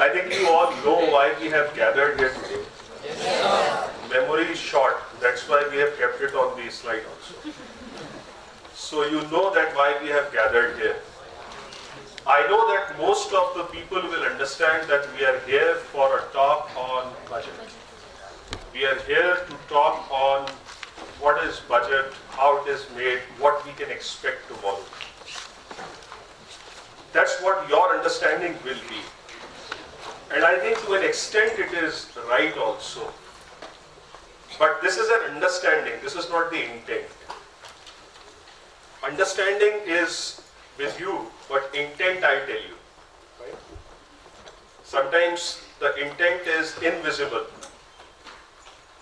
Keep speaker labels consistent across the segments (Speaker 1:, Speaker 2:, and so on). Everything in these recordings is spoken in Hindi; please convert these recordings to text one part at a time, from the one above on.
Speaker 1: I think you all know why we have gathered here today. Memory is short, that's why we have kept it on the slide also. So you know that why we have gathered here. I know that most of the people will understand that we are here for a talk on budget. We are here to talk on what is budget, how it is made, what we can expect tomorrow. That's what your understanding will be. And I think to an extent it is right also. But this is an understanding, this is not the intent. Understanding is with you, but intent I tell you. Right? Sometimes the intent is invisible.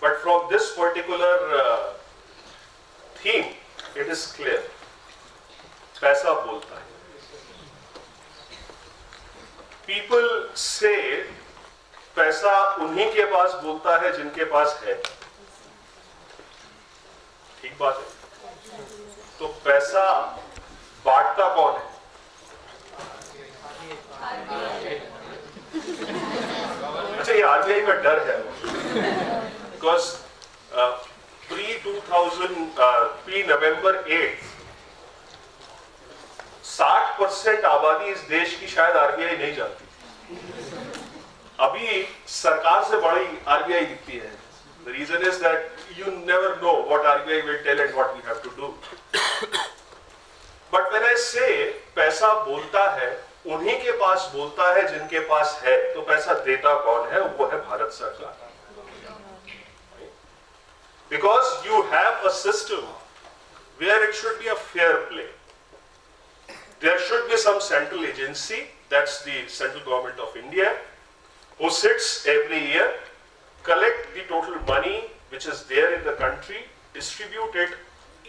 Speaker 1: But from this particular theme, it is clear. पैसा बोलता है. People say पैसा उन्हीं के पास बोलता है जिनके पास है. ठीक बात है. तो पैसा बांटता कौन है? अच्छा, ये आरबीआई का डर है. Because pre-November 8, 60% आबादी इस देश की शायद आरबीआई नहीं जानती. अभी सरकार से बड़ी आरबीआई दिखती है. The reason is that you never know what RBI will tell and what we have to do. But when I say पैसा बोलता है, उन्हीं के पास बोलता है जिनके पास है, तो पैसा देता कौन है? वो है भारत सरकार. Because you have a system where it should be a fair play. There should be some central agency, that's the central government of India, who sits every year, collect the total money which is there in the country, distribute it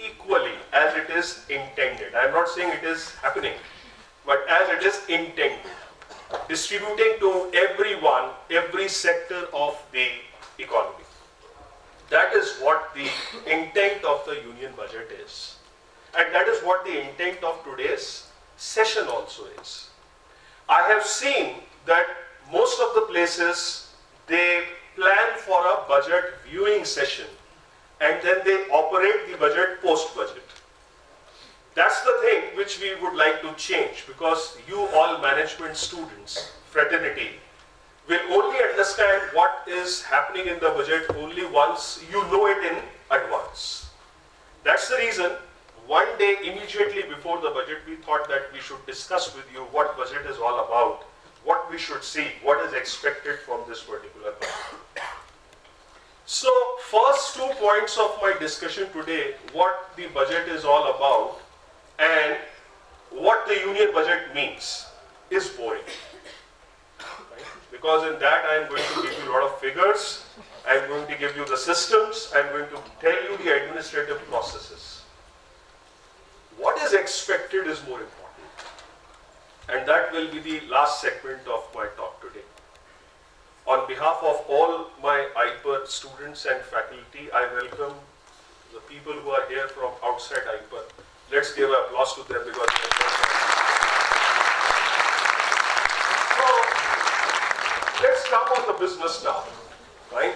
Speaker 1: equally as it is intended. I am not saying it is happening, but as it is intended. Distributing to everyone, every sector of the economy. That is what the intent of the union budget is. And that is what the intent of today's session also is. I have seen that most of the places, they plan for a budget viewing session and then they operate the budget post-budget. That's the thing which we would like to change, because you all management students, fraternity, will only understand what is happening in the budget only once you know it in advance. That's the reason one day immediately before the budget we thought that we should discuss with you what budget is all about, what we should see, what is expected from this particular budget. So first 2 points of my discussion today, what the budget is all about and what the union budget means, is boring. Because in that I am going to give you a lot of figures, I am going to give you the systems, I am going to tell you the administrative processes. What is expected is more important. And that will be the last segment of my talk today. On behalf of all my IPER students and faculty, I welcome the people who are here from outside IPER. Let's give applause to them because they are let's come on the business now, right?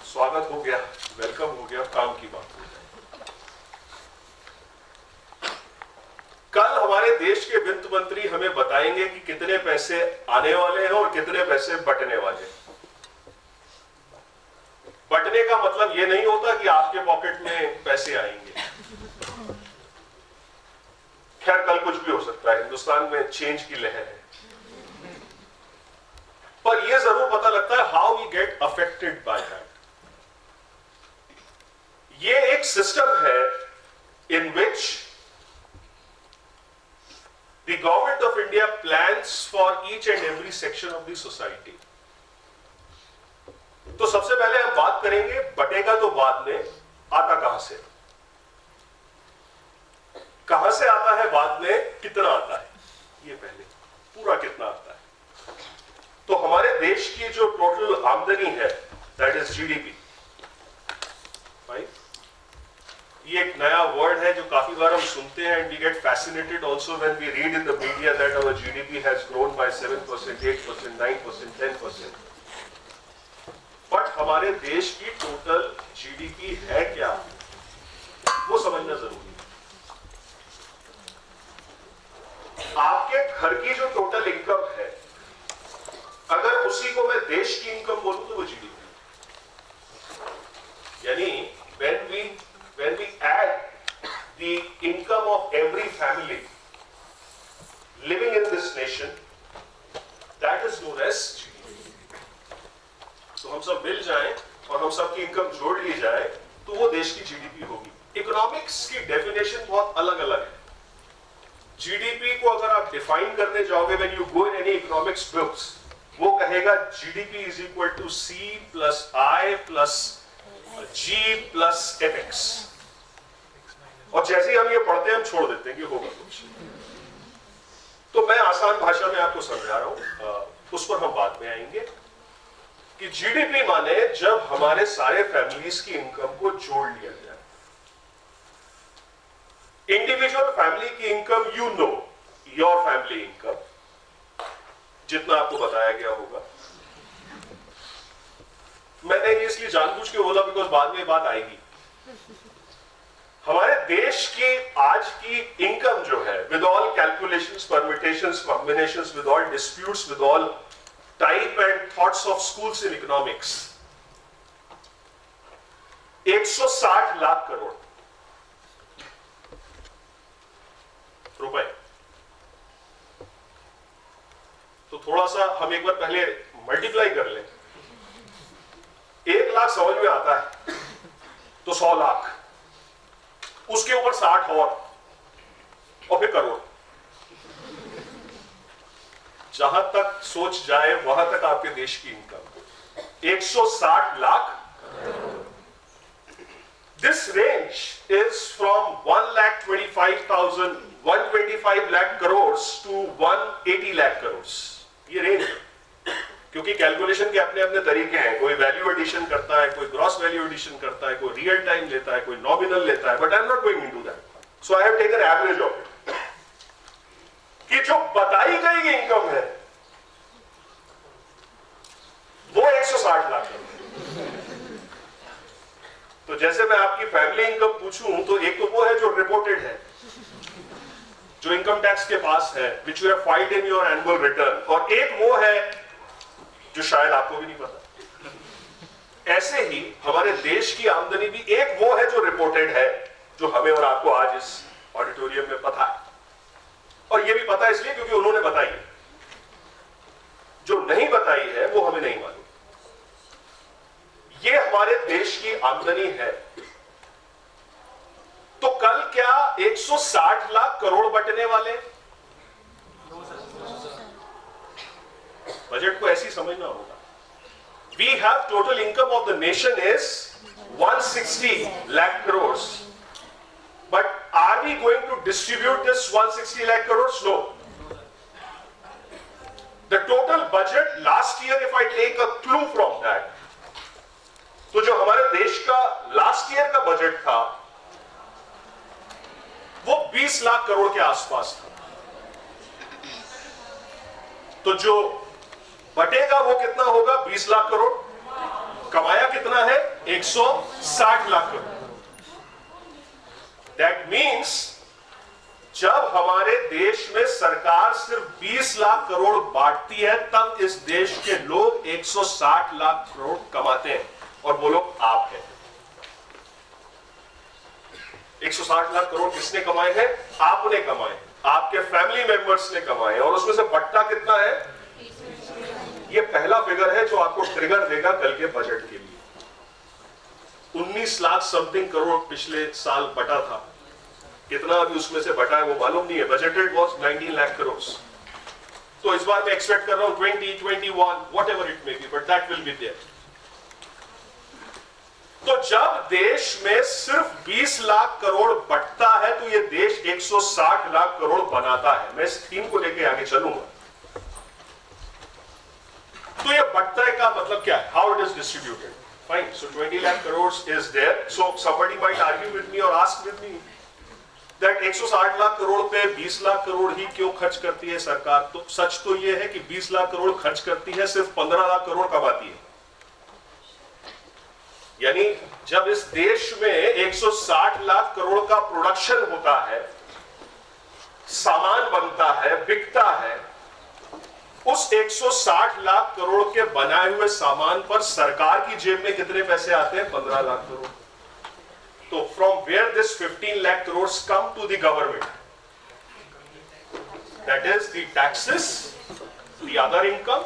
Speaker 1: स्वागत हो गया, वेलकम हो गया, काम की बात हो गई. कल हमारे देश के वित्त मंत्री हमें बताएंगे कि कितने पैसे आने वाले हैं और कितने पैसे बटने वाले हैं. बटने का मतलब ये नहीं होता कि आपके पॉकेट में पैसे आएंगे. खैर कल कुछ भी हो सकता है, हिंदुस्तान में चेंज की लहर है. पर यह जरूर पता लगता है how we get affected by that. ये एक सिस्टम है in which the government of India plans for each and every section of the society. तो सबसे पहले हम बात करेंगे बटेगा, तो बाद में आता कहां से, कहां से आता है, बाद में कितना आता है. ये पहले पूरा कितना आता है. तो हमारे देश की जो टोटल आमदनी है, दैट इज जीडीपी, राइट. ये एक नया वर्ड है जो काफी बार हम सुनते हैं and we get fascinated also when we read in the media that our GDP has grown by 7%, 8%, 9%, 10%. But हमारे देश की टोटल जीडीपी है क्या, वो समझना जरूरी है. आपके घर की जो टोटल इनकम है, अगर उसी को मैं देश की इनकम बोलूं तो वो जीडीपी. यानी when we add the income of every family living in this nation, that is known as GDP. तो हम सब मिल जाएं और हम सब की इनकम जोड़ ली जाए तो वो देश की जीडीपी होगी. इकोनॉमिक्स की डेफिनेशन बहुत अलग अलग है. जीडीपी को अगर आप डिफाइन करने जाओगे, when you go in any economics books, वो कहेगा GDP is equal to C plus I plus G plus FX. और जैसे ही हम ये पढ़ते हैं हम छोड़ देते हैं कि होगा कुछ. तो मैं आसान भाषा में आपको समझा रहा हूं, उस पर हम बाद में आएंगे कि जीडीपी माने जब हमारे सारे फैमिलीज की इनकम को जोड़ लिया जाए. इंडिविजुअल फैमिली की income, you know your family income, जितना आपको बताया गया होगा. मैंने ये इसलिए जानबूझ के बोला बिकॉज बाद में बात आएगी. हमारे देश की आज की इनकम जो है, with all calculations, permutations, combinations, with all disputes, with all type and thoughts of schools in economics, 160 lakh crore रुपए. तो थोड़ा सा हम एक बार पहले मल्टीप्लाई कर लें. 1 लाख समझ में आता है तो 100 लाख, उसके ऊपर 60 और फिर करोड़. जहां तक सोच जाए वहां तक आपके देश की income 160 lakh. This range is from 125 lakh crores to 180 lakh crores. ये रेंज है, क्योंकि कैलकुलेशन के अपने अपने तरीके हैं. कोई वैल्यू एडिशन करता है, कोई ग्रॉस वैल्यू एडिशन करता है, कोई रियल टाइम लेता है, कोई नॉमिनल लेता है. But I am not going into that. So I have taken average of it कि जो बताई गई इनकम है वो 160 लाख है. तो जैसे मैं आपकी फैमिली इनकम पूछूं तो एक तो वो है जो रिपोर्टेड है, जो इनकम टैक्स के पास है, which you have filed in your annual return, और एक वो है जो शायद आपको भी नहीं पता. ऐसे ही हमारे देश की आमदनी भी एक वो है जो रिपोर्टेड है, जो हमें और आपको आज इस ऑडिटोरियम में पता है. और ये भी पता है इसलिए क्योंकि उन्होंने बताई है. जो नहीं बताई है वो हमें नहीं मालूम. ये हमारे देश की आमदनी है. तो कल क्या 160 लाख करोड़ बटने वाले? बजट को ऐसी समझना होगा. We have total income of the nation is 160 lakh crores. But are we going to distribute this 160 lakh crores? No. The total budget last year, if I take a clue from that, तो जो हमारे देश का लास्ट ईयर का बजट था वो 20 लाख करोड़ के आसपास था. तो जो बटेगा वो कितना होगा? 20 लाख करोड़. कमाया कितना है? 160 लाख करोड़. दैट मीन्स जब हमारे देश में सरकार सिर्फ 20 लाख करोड़ बांटती है तब इस देश के लोग 160 लाख करोड़ कमाते हैं, और वो लोग आप हैं. 160 लाख करोड़ किसने कमाए हैं? आपने कमाए, आपके फैमिली मेंबर्स ने कमाए. और उसमें से बट्टा कितना है? ये पहला फिगर है जो आपको ट्रिगर देगा कल के बजट के लिए. 19 लाख समथिंग करोड़ पिछले साल बटा था. कितना अभी उसमें से बटा है वो मालूम नहीं है. Budgeted was 19 lakh crore. तो इस बार मैं एक्सपेक्ट कर रहा हूं 20, 21, whatever it may be, but that will be there. तो जब देश में सिर्फ 20 लाख करोड़ बटता है तो ये देश 160 लाख करोड़ बनाता है. मैं इस थीम को लेके आगे चलूंगा. तो ये बटता है का मतलब क्या है? How it is distributed. Fine. So 20 lakh crores is there. So somebody might argue with me or ask with me that 160 lakh crore पे 20 लाख करोड़ ही क्यों खर्च करती है सरकार? तो सच तो ये है कि 20 लाख करोड़ खर्च करती है, सिर्फ 15 लाख करोड़ कमाती है। यानी जब इस देश में 160 लाख करोड़ का प्रोडक्शन होता है, सामान बनता है, बिकता है, उस 160 लाख करोड़ के बनाए हुए सामान पर सरकार की जेब में कितने पैसे आते हैं? 15 लाख करोड़। तो from where this 15 lakh crores come to the government? That is the taxes, the other income,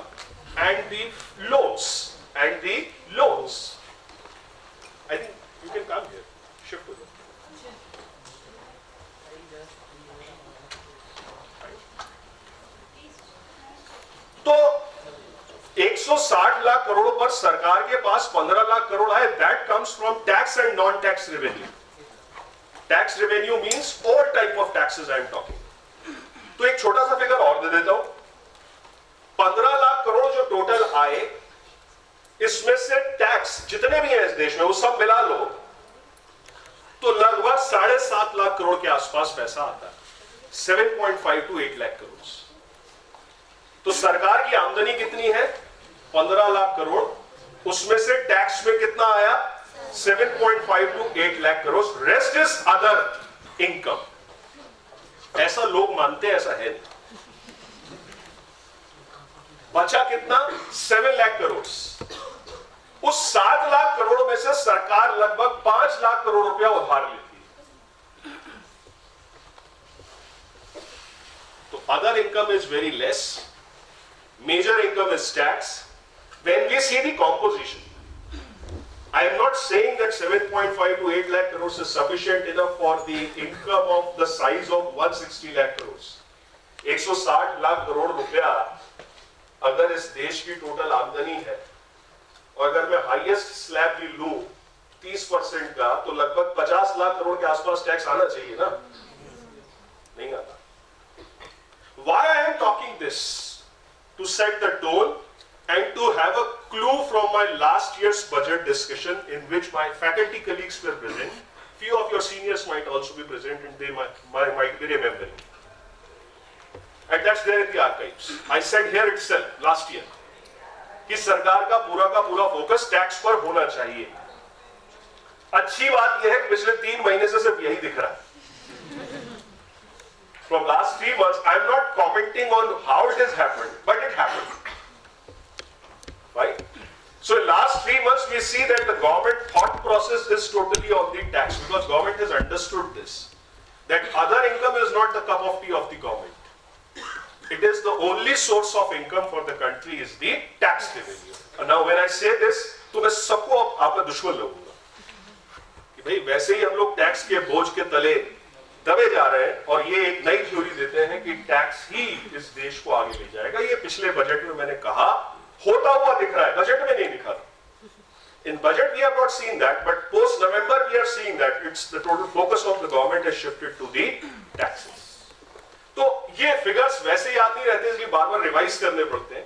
Speaker 1: and the loans. I think you can come here. Shift to them. तो 160 लाख करोड़ पर सरकार के पास 15 लाख करोड़ आए, that comes from tax and non tax revenue. Tax revenue means all type of taxes I am talking. तो एक छोटा सा फिगर और दे देता हूं, 15 लाख करोड़ जो टोटल आए, इसमें से टैक्स जितने भी हैं इस देश में वो सब मिला लो तो लगभग 7.5 लाख करोड़ के आसपास पैसा आता है, 7.5 to 8 लाख करोड़। तो सरकार की आमदनी कितनी है? 15 लाख करोड़, उसमें से टैक्स में कितना आया? 7.5 to 8 lakh crore. Rest is other income. ऐसा लोग मानते हैं, ऐसा है नहीं। बचा कितना? 7 लाख करोड़। उस 7 लाख करोड़ में से सरकार लगभग 5 लाख करोड़ रुपया उधार लेती है। तो other income is very less, major income is tax. When we see the composition, I am not saying that 7.5 to 8 lakh crores is sufficient enough for the income of the size of 160 lakh crores. 160 lakh crore रुपया अगर इस देश की टोटल आमदनी है और अगर मैं हाईएस्ट स्लैब भी लूं 30% का, तो लगभग 50 लाख करोड़ के आसपास टैक्स आना चाहिए ना? नहीं आता। Why I am talking this? To set the tone and to have a clue from my last year's budget discussion in which my faculty colleagues were present. Few of your seniors might also be present and they might be remembering. And that's there in the archives. I said here itself last year कि सरकार का पूरा फोकस टैक्स पर होना चाहिए। अच्छी बात यह है कि पिछले 3 महीने से सिर्फ यही दिख रहा है। From last 3 months, I am not commenting on how it has happened, but it happened. Right? So in last 3 months, we see that the government thought process is totally on the tax, because government has understood this, that other income is not the cup of tea of the government. It is the only source of income for the country is the tax revenue. And now when I say this, तो मैं सबको आपका दुश्मन लगूंगा कि भाई वैसे ही हम लोग टैक्स के बोझ के तले दबे जा रहे हैं और ये एक नई थ्योरी देते हैं कि टैक्स ही इस देश को आगे ले जाएगा। ये पिछले बजट में मैंने कहा, होता हुआ दिख रहा है, बजट में नहीं दिखा। In budget we have not seen that, but post November we are seeing that it's the total focus of the government has shifted to the taxes. तो ये फिगर्स वैसे ही याद नहीं रहते, इसलिए बार-बार रिवाइज करने पड़ते हैं।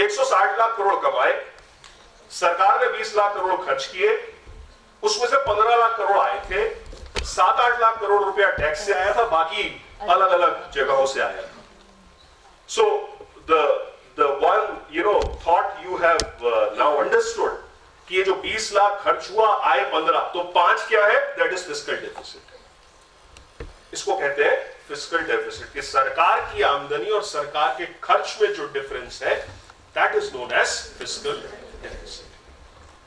Speaker 1: 160 लाख करोड़ कमाए, सरकार ने 20 लाख करोड़ खर्च किए, उसमें से 15 लाख करोड़ आए थे, 7-8 लाख करोड़ रुपया टैक्स से आया था, बाकी अलग अलग जगहों से आया था। सो the one thought you have now understood कि ये जो 20 लाख खर्च हुआ, आए 15, तो 5 क्या है? That is fiscal deficit. इसको कहते हैं फिस्कल डेफिसिट, कि सरकार की आमदनी और सरकार के खर्च में जो डिफरेंस है, that is known as fiscal deficit.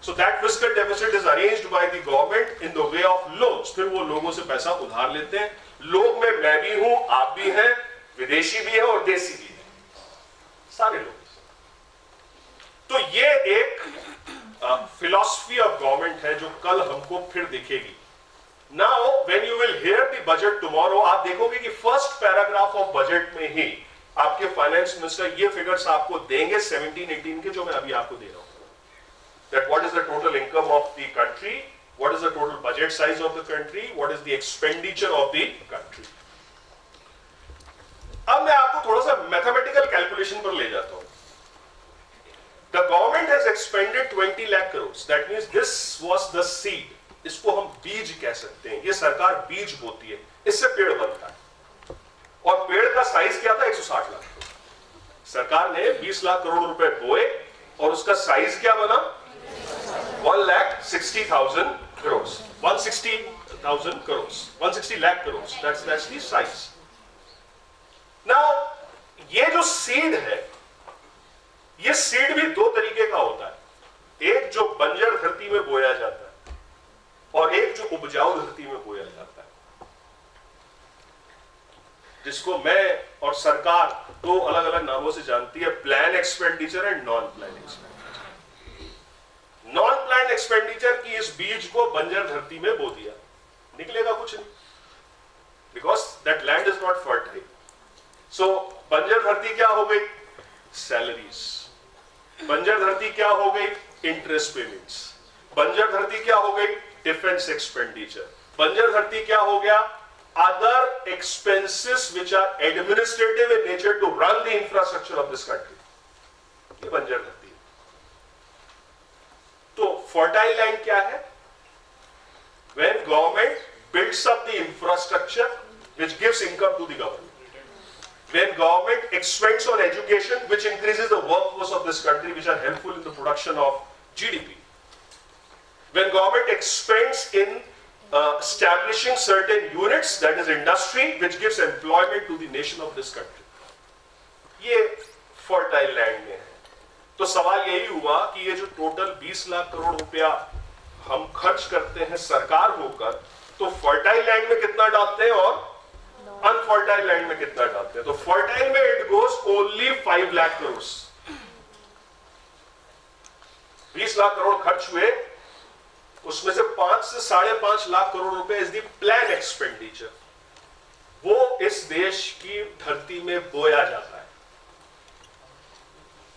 Speaker 1: So that fiscal deficit is arranged by the government in the way of loans. फिर वो लोगों से पैसा उधार लेते हैं। लोग में मैं भी हूं, आप भी हैं, विदेशी भी है और देसी भी है, सारे लोग। तो ये एक philosophy of government है जो कल हमको फिर दिखेगी। Now when you will hear the budget tomorrow, आप देखोगे कि first paragraph of budget में ही आपके फाइनेंस मिनिस्टर ये फिगर्स आपको देंगे 17-18 के, जो मैं अभी आपको दे रहा हूं। That what is the total income of the country, what is the total budget size of the country, what is the expenditure of the country. अब मैं आपको थोड़ा सा मैथमेटिकल कैलकुलेशन पर ले जाता हूं। The government government has expended 20 lakh crore, that means this was the seed, इसको हम बीज कह सकते हैं, ये सरकार बीज बोती है, इससे पेड़ बनता है। और पेड़ का साइज क्या था? 160 लाख करोड़। सरकार ने 20 लाख करोड़ रुपए बोए और उसका साइज क्या बना? 1,60,000 crore, 160,000 crore, 160 lakh crore, that's the size. Now ये जो सीड है, ये सीड भी दो तरीके का होता है, एक जो बंजर धरती में बोया जाता है और एक जो उपजाऊ धरती में बोया जाता है, जिसको मैं और सरकार दो अलग अलग नामों से जानती है, plan expenditure and non plan expenditure. Non plan expenditure की इस बीज को बंजर धरती में बो दिया, निकलेगा कुछ नहीं, because that land is not fertile. So बंजर धरती क्या हो गई? सैलरीज। बंजर धरती क्या हो गई? Interest payments. बंजर धरती क्या हो गई? Defence expenditure. बंजर धरती क्या हो गया? Other expenses which are administrative in nature to run the infrastructure of this country. ये बंजर धरती है। तो फर्टाइल लैंड क्या है? When government builds up the infrastructure which gives income to the government, when government expends on education which increases the workforce of this country, which are helpful in the production of GDP, when government expends in establishing certain units, that is industry, which gives employment to the nation of this country, ये fertile land में है। तो सवाल यही हुआ कि ये जो टोटल 20 लाख करोड़ रुपया हम खर्च करते हैं सरकार होकर, तो फर्टाइल लैंड में कितना डालते हैं और अनफर्टाइल लैंड में कितना डालते हैं? तो फर्टाइल में it goes only 5 lakh crore. 20 lakh crore खर्च हुए, उसमें से 5 से 5.5 लाख करोड़ रुपए इज द प्लान एक्सपेंडिचर, वो इस देश की धरती में बोया जाता है।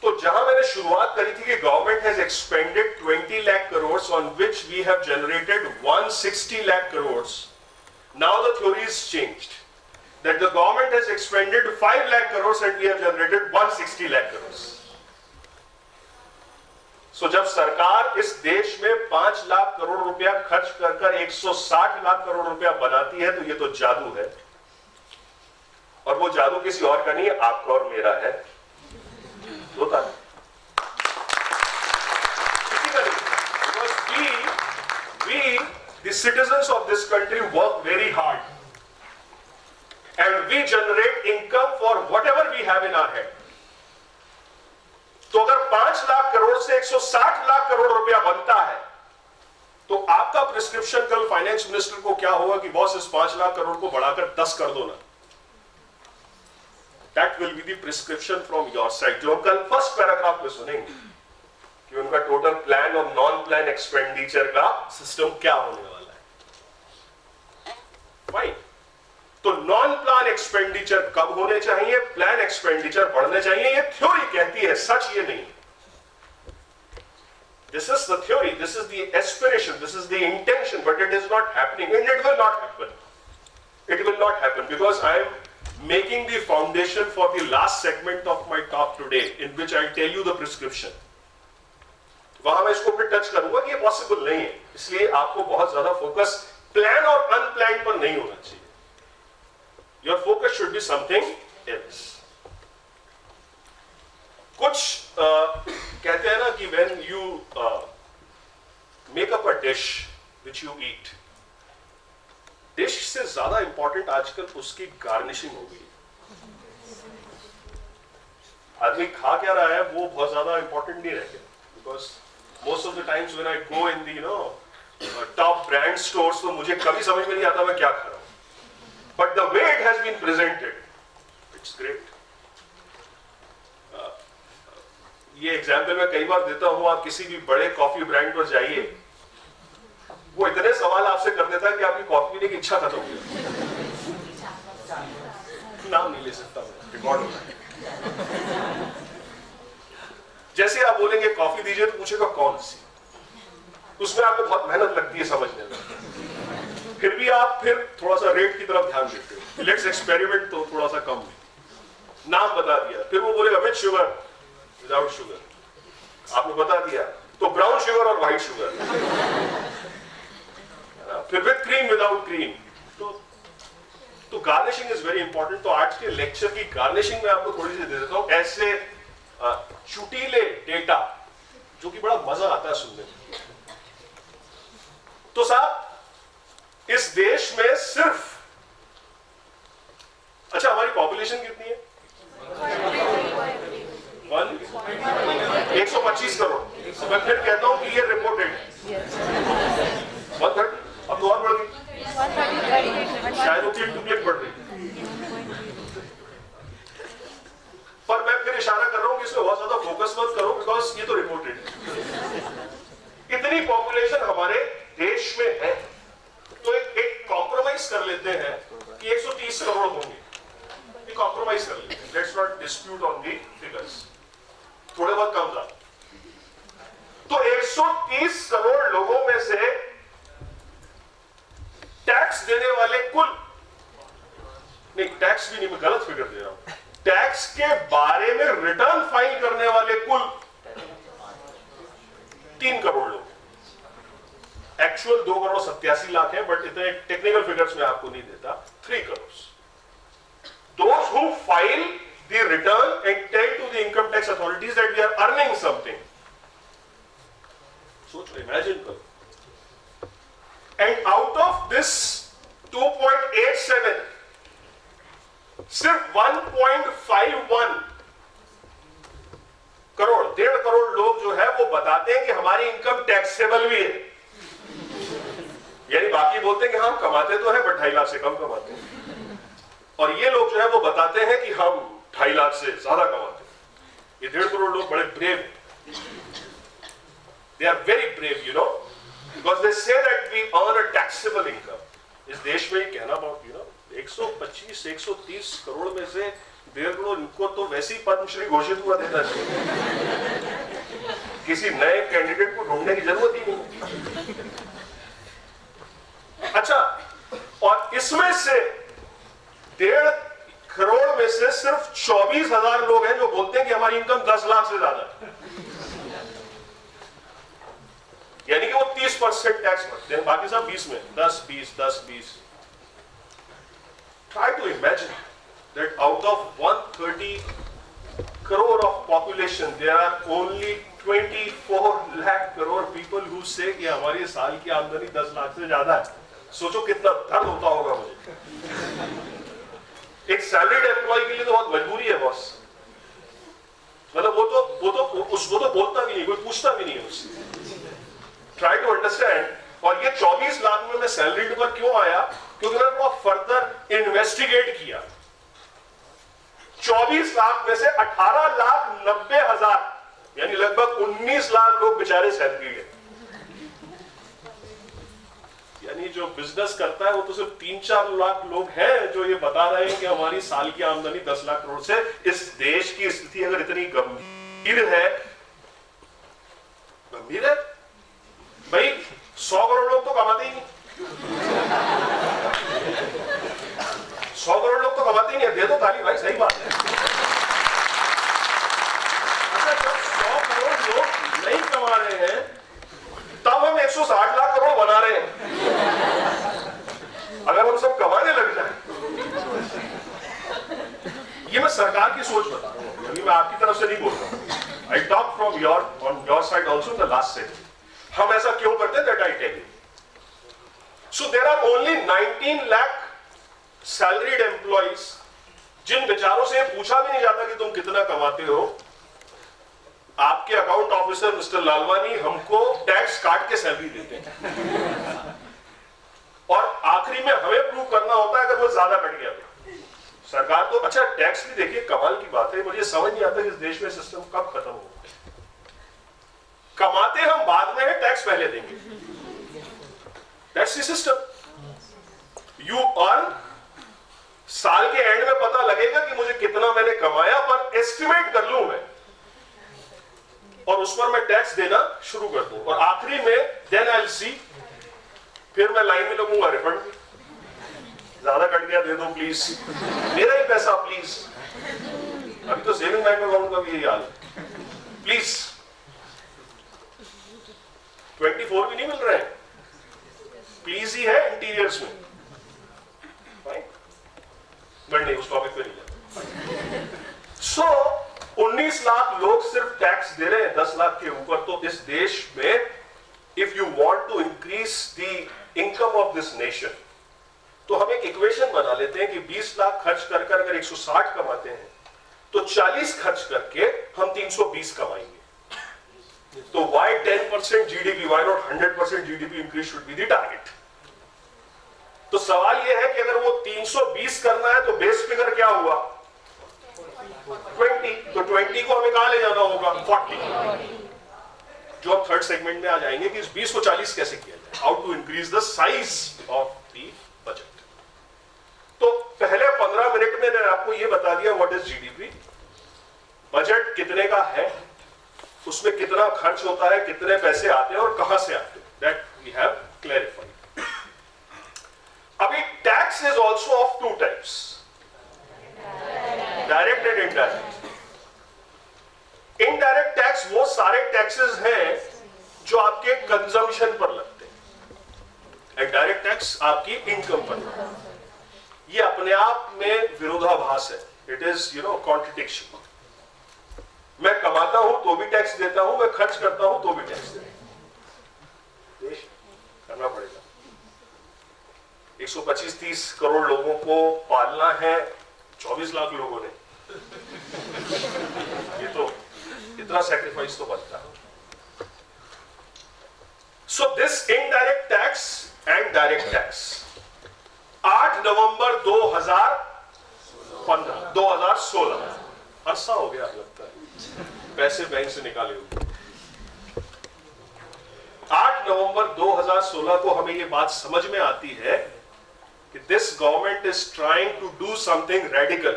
Speaker 1: तो जहां मैंने शुरुआत करी थी कि government has expended 20 lakh crore on which we have generated 160 lakh crore, now the theory is changed that the government has expended 5 lakh crores and we have generated 160 lakh crores. So जब सरकार इस देश में 5 लाख करोड़ रुपया खर्च कर 160 लाख करोड़ रुपया बनाती है, तो ये तो जादू है। और वो जादू किसी और का नहीं है, आपका और मेरा है, होता है किसी का नहीं। Because we the citizens of this country work very hard and we generate income for whatever we have in our hand. तो अगर 5 लाख करोड़ से 160 लाख करोड़ रुपया बनता है, तो आपका प्रिस्क्रिप्शन कल फाइनेंस मिनिस्टर को क्या होगा कि बॉस इस 5 लाख करोड़ को बढ़ाकर 10 कर दो ना। That will be the prescription from your side, जो हम कल फर्स्ट पैराग्राफ में सुनेंगे कि उनका टोटल प्लान और नॉन प्लान एक्सपेंडिचर का सिस्टम क्या होने वाला है। फाइन। तो नॉन प्लान एक्सपेंडिचर कब होने चाहिए, प्लान एक्सपेंडिचर बढ़ने चाहिए, ये थ्योरी कहती है, सच ये नहीं। This is the theory, this is the aspiration, this is the intention, but it is not happening and it will not happen. It will not happen because I am making the foundation for the last segment of my talk today, in which I tell you the prescription. वहां मैं इसको फिर टच करूंगा कि ये पॉसिबल नहीं है, इसलिए आपको बहुत ज्यादा फोकस प्लान और अनप्लान पर नहीं होना चाहिए। Your focus should be something else. कुछ कहते हैं ना कि when you make up a dish which you eat, dish से ज्यादा इंपॉर्टेंट आजकल उसकी गार्निशिंग हो गई। आदमी खा क्या रहा है वो बहुत ज्यादा इंपॉर्टेंट नहीं रह गया, because most of the times when I go in the top brand stores, तो मुझे कभी समझ में नहीं आता मैं क्या खा रहा हूं। But the way it has been presented, it's great. ये एग्जाम्पल मैं कई बार देता हूं, आप किसी भी बड़े कॉफी ब्रांड पर जाइए, वो इतने सवाल आपसे कर देता है कि आपकी कॉफी पीने की इच्छा खत्म हो गई। नाम नहीं ले सकता मैं, रिकॉर्ड होता है। जैसे आप बोलेंगे कॉफी दीजिए तो पूछेगा कौन सी, उसमें आपको बहुत मेहनत लगती है समझने में, फिर भी आप फिर थोड़ा सा रेट की तरफ ध्यान देते हो, लेट्स एक्सपेरिमेंट तो थोड़ा सा कम, नाम बता दिया, फिर वो बोलेगा विद शुगर, विदाउट शुगर, आपने बता दिया। तो ब्राउन शुगर और व्हाइट शुगर, फिर विद क्रीम विदाउट क्रीम। तो गार्निशिंग इज वेरी इंपॉर्टेंट। तो आज के लेक्चर की गार्निशिंग में आपको थोड़ी सी दे देता हूं, ऐसे चुटीले डेटा जो कि बड़ा मजा आता है सुनने में। तो साहब इस देश में सिर्फ, अच्छा हमारी पॉपुलेशन कितनी है? 125 करोड़। मैं फिर कहता हूं कि ये रिपोर्टेड है 130, अब तो और बढ़ गई, शायद वो क्लिक बढ़ गई। पर मैं फिर इशारा कर रहा हूं कि इसमें बहुत ज्यादा फोकस मत करो, बिकॉज ये तो रिपोर्टेड है। इतनी पॉपुलेशन हमारे देश में है, तो एक कॉम्प्रोमाइज कर लेते हैं कि 130 करोड़ होंगे, कॉम्प्रोमाइज कर लेते हैं। Let's not dispute on the figures, थोड़े बहुत कम था। तो 130 करोड़ लोगों में से टैक्स देने वाले कुल, नहीं टैक्स भी नहीं, मैं गलत फिगर दे रहा हूं, टैक्स के बारे में रिटर्न फाइल करने वाले कुल 3 करोड़ लोग। एक्चुअल 2,87,00,000 है, बट इतने टेक्निकल फिगर्स में आपको नहीं देता। 3 crore those who file the return and tell to the income tax authorities that we are earning something. सोचो, imagine करो। And out of this 2.87, सिर्फ 1.51 करोड़, 1.5 करोड़ लोग जो है वो बताते हैं कि हमारी इनकम टैक्सेबल भी है। यानी बाकी बोलते हैं कि हम कमाते तो हैं बट 2.5 लाख से कम कमाते हैं, और ये लोग जो है वो बताते हैं कि हम 2.5 लाख से ज्यादा कमाते हैं। ये 1.5 करोड़ लोग बड़े brave, they are very brave, you know, because they say that we earn a taxable income. इस देश में कहना बहुत, 125-130 करोड़ में से 1.5 करोड़ इनको तो वैसे ही पद्मश्री घोषित हुआ देता है, किसी नए कैंडिडेट को ढूंढने की जरूरत ही नहीं। अच्छा, और इसमें से 1.5 करोड़ में से सिर्फ 24,000 लोग हैं जो बोलते हैं कि हमारी इनकम 10 लाख से ज्यादा है, यानी कि वो 30% टैक्स भरते हैं, बाकी सब 20 में 10-20 Try to imagine that out of 130 crore of population there are only 24 lakh crore people who say कि हमारी साल की आमदनी 10 लाख से ज्यादा है। सोचो कितना दर्द होता होगा मुझे। एक सैलरीड एम्प्लॉय के लिए तो बहुत मजबूरी है बॉस, मतलब वो तो बोलता भी नहीं, कोई पूछता भी नहीं है उससे। Try to understand. और ये 24 लाख में मैं सैलरीड पर क्यों आया? क्योंकि मैंने बहुत फर्दर इन्वेस्टिगेट किया। 24 लाख में से 18,90,000 यानी लगभग 19 लाख लोग बेचारे सैलरीड हैं। यानी जो बिजनेस करता है वो तो सिर्फ 3-4 लाख लोग हैं जो ये बता रहे हैं कि हमारी साल की आमदनी 10 लाख करोड़ से। इस देश की स्थिति अगर इतनी गंभीर है भाई, 100 करोड़ लोग तो कमाते ही नहीं, 100 करोड़ लोग तो कमाते ही नहीं। दे दो ताली भाई, सही बात है। अच्छा, जब 100 करोड़ लोग नहीं कमा रहे हैं तब हम 160 लाख करोड़ बना रहे हैं। अगर हम सब कमाने लग जाए, ये मैं सरकार की सोच बता रहा हूं, अभी मैं आपकी तरफ से नहीं बोल रहा हूं। I talk from on your side also in the last session. हम ऐसा क्यों करते हैं, that I tell you. So there are only 19 lakh salaried employees जिन बेचारों से पूछा भी नहीं जाता कि तुम कितना कमाते हो। आपके अकाउंट ऑफिसर मिस्टर लालवानी हमको टैक्स काट के सैलरी देते हैं और आखिरी में हमें प्रूव करना होता है अगर वो ज्यादा कट गया तो। सरकार तो, अच्छा टैक्स भी देखिए, कमाल की बात है, मुझे समझ नहीं आता कि इस देश में सिस्टम कब खत्म होगा। कमाते हम बाद में है, टैक्स पहले देंगे। That's the system. You earn, साल के एंड में पता लगेगा कि मुझे कितना मैंने कमाया, पर एस्टिमेट कर लूं मैं और उस पर मैं टैक्स देना शुरू कर दूं, और आखिरी में देन आई विल सी, फिर मैं लाइन में लगूंगा, रिफंड ज्यादा कट गया दे दो प्लीज, मेरा ही पैसा प्लीज। अभी तो सेविंग बैंक अकाउंट का भी यही हाल है, प्लीज 24 भी नहीं मिल रहे हैं, प्लीज ही है इंटीरियर्स में, बट नहीं उस टॉपिक पे नहीं जाता। सो 19 लाख लोग सिर्फ टैक्स दे रहे हैं 10 लाख के ऊपर। तो इस देश में if you want to increase the income of this nation, तो हम एक इक्वेशन बना लेते हैं कि 20 लाख खर्च कर कर अगर 160 कमाते हैं तो 40 खर्च करके हम 320 कमाएंगे। तो why 10% GDP, why not 100% GDP increase should be the target? तो सवाल यह है कि अगर वो 320 करना है तो बेस फिगर क्या हुआ 20, तो 20 को हमें कहां ले जाना होगा 40। जो अब थर्ड सेगमेंट में आ जाएंगे कि इस 20 को 40 कैसे किया जाए, how to increase the size of the budget. तो पहले 15 मिनट में मैंने आपको यह बता दिया व्हाट इज जीडीपी, बजट कितने का है, उसमें कितना खर्च होता है, कितने पैसे आते हैं और कहां से आते हैं, दैट वी हैव क्लैरिफाइड। अभी tax is also of two types, direct and indirect. Indirect tax वो सारे टैक्सेस हैं जो आपके कंजम्पशन पर लगते हैं, एंड डायरेक्ट टैक्स आपकी इनकम पर लगता है। ये अपने आप में विरोधाभास है, इट इज कॉन्ट्रडिक्शन। मैं कमाता हूं तो भी टैक्स देता हूं, मैं खर्च करता हूं तो भी टैक्स देता हूं। देश करना पड़ेगा। 125-30 करोड़ लोगों को पालना है 24 लाख लोगों ने, ये तो इतना सैक्रिफाइस तो बनता है। So this indirect tax and direct tax 8 नवंबर 2016 अरसा हो गया लगता है, पैसे बैंक से निकाले हुए। 8 नवंबर 2016 को हमें यह बात समझ में आती है कि this government is trying to do something radical.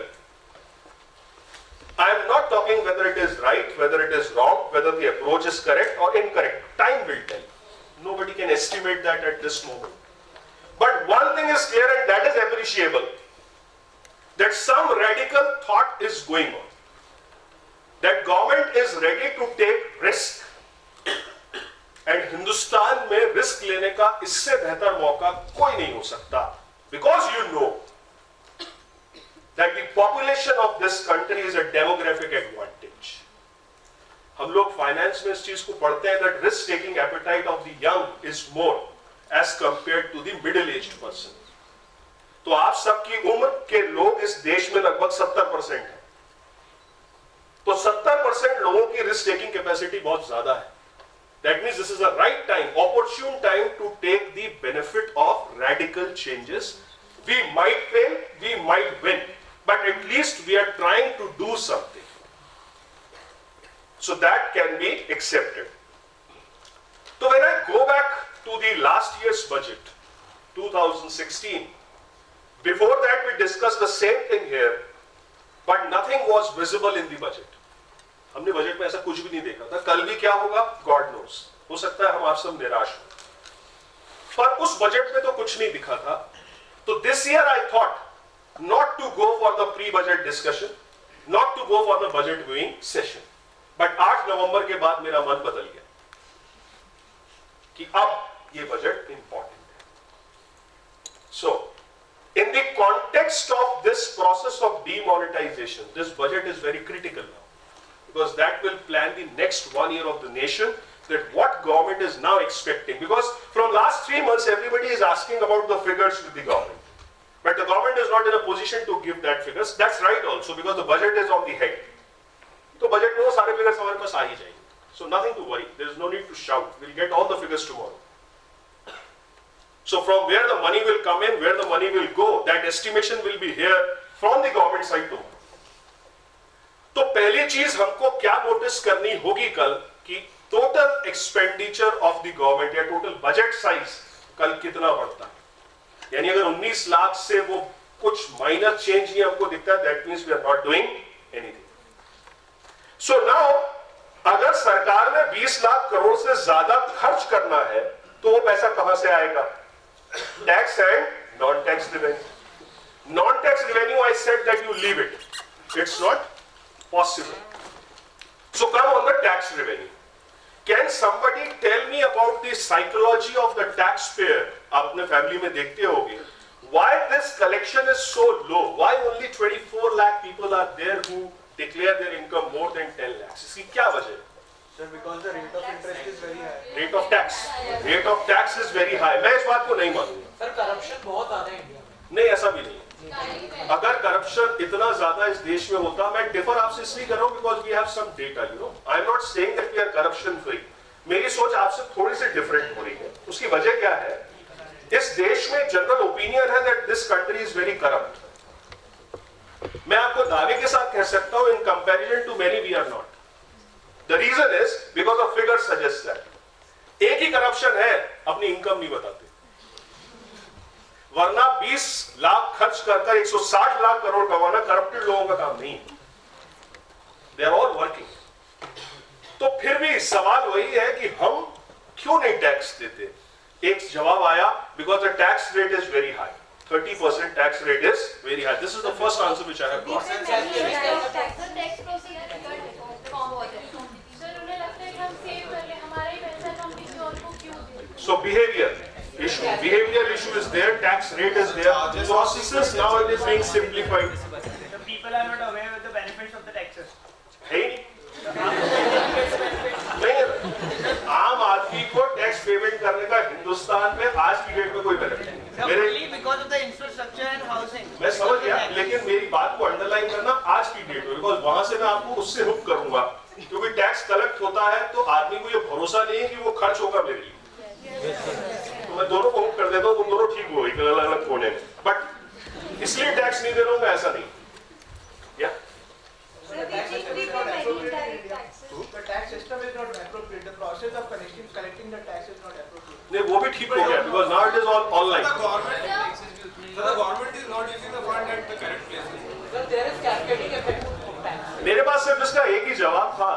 Speaker 1: I am not talking whether it is right, whether it is wrong, whether the approach is correct or incorrect. Time will tell. Nobody can estimate that at this moment. But one thing is clear, and that is appreciable, that some radical thought is going on. That government is ready to take risk. And Hindustan में risk लेने का इससे बेहतर मौका कोई नहीं हो सकता. Because you know that the population of this country is a demographic advantage. हम लोग फाइनेंस में इस चीज को पढ़ते हैं that risk taking appetite of the young is more as compared to the middle aged person. तो आप सबकी उम्र के लोग इस देश में लगभग 70% है, तो 70% लोगों की रिस्क टेकिंग कैपेसिटी बहुत ज्यादा है। That means this is a right time, opportune time to take the benefit of radical changes. We might fail, we might win, but at least we are trying to do something. So that can be accepted. So when I go back to the last year's budget, 2016, before that we discussed the same thing here, but nothing was visible in the budget. हमने बजट में ऐसा कुछ भी नहीं देखा था। कल भी क्या होगा गॉड नोस, हो सकता है हम आप सब निराश हो, पर उस बजट में तो कुछ नहीं दिखा था। तो this year I thought not to go for the pre-budget discussion, not to go for the budget viewing session, but 8 नवंबर के बाद मेरा मन बदल गया कि अब ये बजट इंपॉर्टेंट है। So, in the context of this process of demonetization, this budget is very critical now, because that will plan the next 1 year of the nation, that what government is now expecting, because from last 3 months everybody is asking about the figures with the government. But the government is not in a position to give that figures. That's right also, because the budget is on the head. तो बजट में वो सारे फिगर्स हमारे पास आ ही जाएंगे. So nothing to worry. There is no need to shout. We'll get all the figures tomorrow. So from where the money will come in, where the money will go, that estimation will be here from the government side tomorrow. तो पहली चीज हमको क्या नोटिस करनी होगी कल कि total expenditure of the government या टोटल बजट साइज कल कितना बढ़ता है. यानी अगर 19 लाख से वो कुछ माइनर चेंज ही हमको दिखता है, that means we are not doing anything. So now अगर सरकार ने 20 लाख करोड़ से ज्यादा खर्च करना है तो वो पैसा कहां से आएगा? Tax and non tax revenue. Non tax revenue I said that you leave it, it's not possible. So come on the tax revenue. Can somebody tell me about the psychology of the taxpayer? आप अपने फैमिली में देखते होंगे. Why this collection is so low? Why only 24 lakh people are there who declare their income more than 10 lakhs? इसकी क्या वजह है?
Speaker 2: Sir, because the rate of interest is very high.
Speaker 1: Rate of tax is very high. मैं इस बात को नहीं मानूंगा.
Speaker 2: Sir, corruption बहुत ज़्यादा है इंडिया में.
Speaker 1: नहीं, ऐसा भी नहीं है. अगर करप्शन इतना ज्यादा इस देश में होता, मैं डिफर आपसे इसलिए कर रहा हूं because we have some data, you know. I am not saying that we are corruption free. मेरी सोच आपसे थोड़ी सी डिफरेंट हो रही है. उसकी वजह क्या है? इस देश में जनरल ओपिनियन है that this country is very corrupt. मैं आपको दावे के साथ कह सकता हूं in comparison to many we are not. The reason is because of figure suggest that एक ही करप्शन है, अपनी इनकम नहीं बताते. वरना 20 लाख खर्च कर 160 लाख करोड़ कमाना करप्टेड लोगों का काम नहीं. They are all working. तो फिर भी सवाल वही है कि हम क्यों नहीं टैक्स देते. एक जवाब आया, because the tax rate is very high. 30% tax rate is very high. This is the first answer which I have got. So behavioral issue is there, tax rate is there. Processes now it is being simplified.
Speaker 3: The people are not aware of the benefits of the taxes.
Speaker 1: Hey, नहीं, आम आदमी को टैक्स पेमेंट करने का हिंदुस्तान में आज की डेट में कोई बेनिफिट नहीं.
Speaker 3: Only because of the infrastructure and housing.
Speaker 1: मैं समझ गया, लेकिन मेरी बात को अंडरलाइन करना आज की डेट में, बिकॉज वहां से मैं आपको उससे हुक करूंगा. क्योंकि टैक्स कलेक्ट होता है तो आदमी को ये भरोसा नहीं है कि वो खर्च होगा मेरे लिए. तो मैं दोनों को हुक कर देता हूँ, तुम दोनों ठीक हो अलग अलग कोने में. बट इसलिए टैक्स नहीं दे रहा हूँ मैं, ऐसा नहीं. या
Speaker 2: The tax system is not appropriate. The process of collecting the tax is not appropriate.
Speaker 1: नहीं, वो भी ठीक हो गया because now it is all online.
Speaker 4: The government is not using the fund at the correct places.
Speaker 2: Sir, there is cascading effect of tax.
Speaker 1: मेरे पास सिर्फ इसका एक ही जवाब था,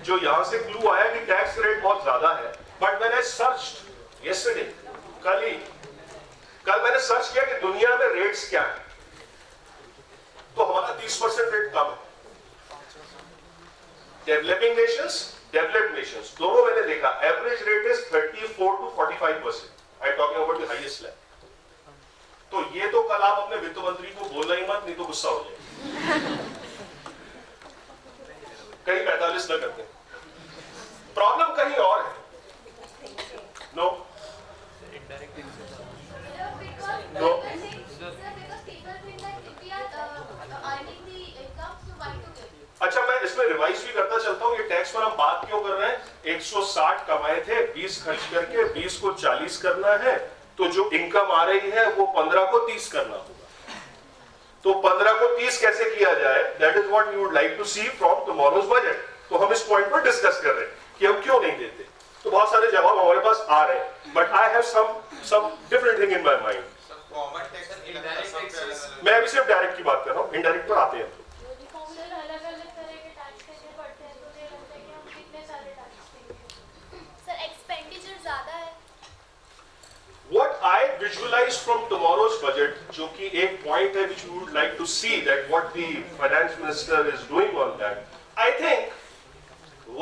Speaker 1: जो यहाँ से क्लू आया कि टैक्स रेट बहुत ज्यादा है. बट मैंने सर्च यस्टरडे, कल मैंने सर्च किया कि दुनिया में रेट्स क्या है, तो हमारा 30% रेट कम है. डेवलपिंग नेशंस, डेवलप्ड नेशंस दोनों मैंने देखा, average rate is 34 to 45%. I am talking about the highest level. तो ये तो कल आप अपने वित्त मंत्री को बोलना ही मत, नहीं तो गुस्सा हो जाए. कहीं 45 न करते. प्रॉब्लम कहीं और है. नो नो अच्छा, मैं इसमें रिवाइज भी करता चलता हूँ. ये टैक्स पर हम बात क्यों कर रहे हैं? 160 कमाए थे, 20 खर्च करके 20 को 40 करना है. तो जो इनकम आ रही है वो 15 को 30 करना होगा. तो 15 को 30 कैसे किया जाए, that is what we would like to see from tomorrow's budget. तो हम इस पॉइंट पर डिस्कस कर रहे हैं कि हम क्यों नहीं देते. तो बहुत सारे जवाब हमारे पास आ रहे हैं, but I have some different thing in my mind. मैं अभी सिर्फ डायरेक्ट की बात कर रहा हूँ, इनडायरेक्ट पर आते हैं. What I visualize from tomorrow's budget, जो कि एक point है which we would like to see that what the finance minister is doing on that. I think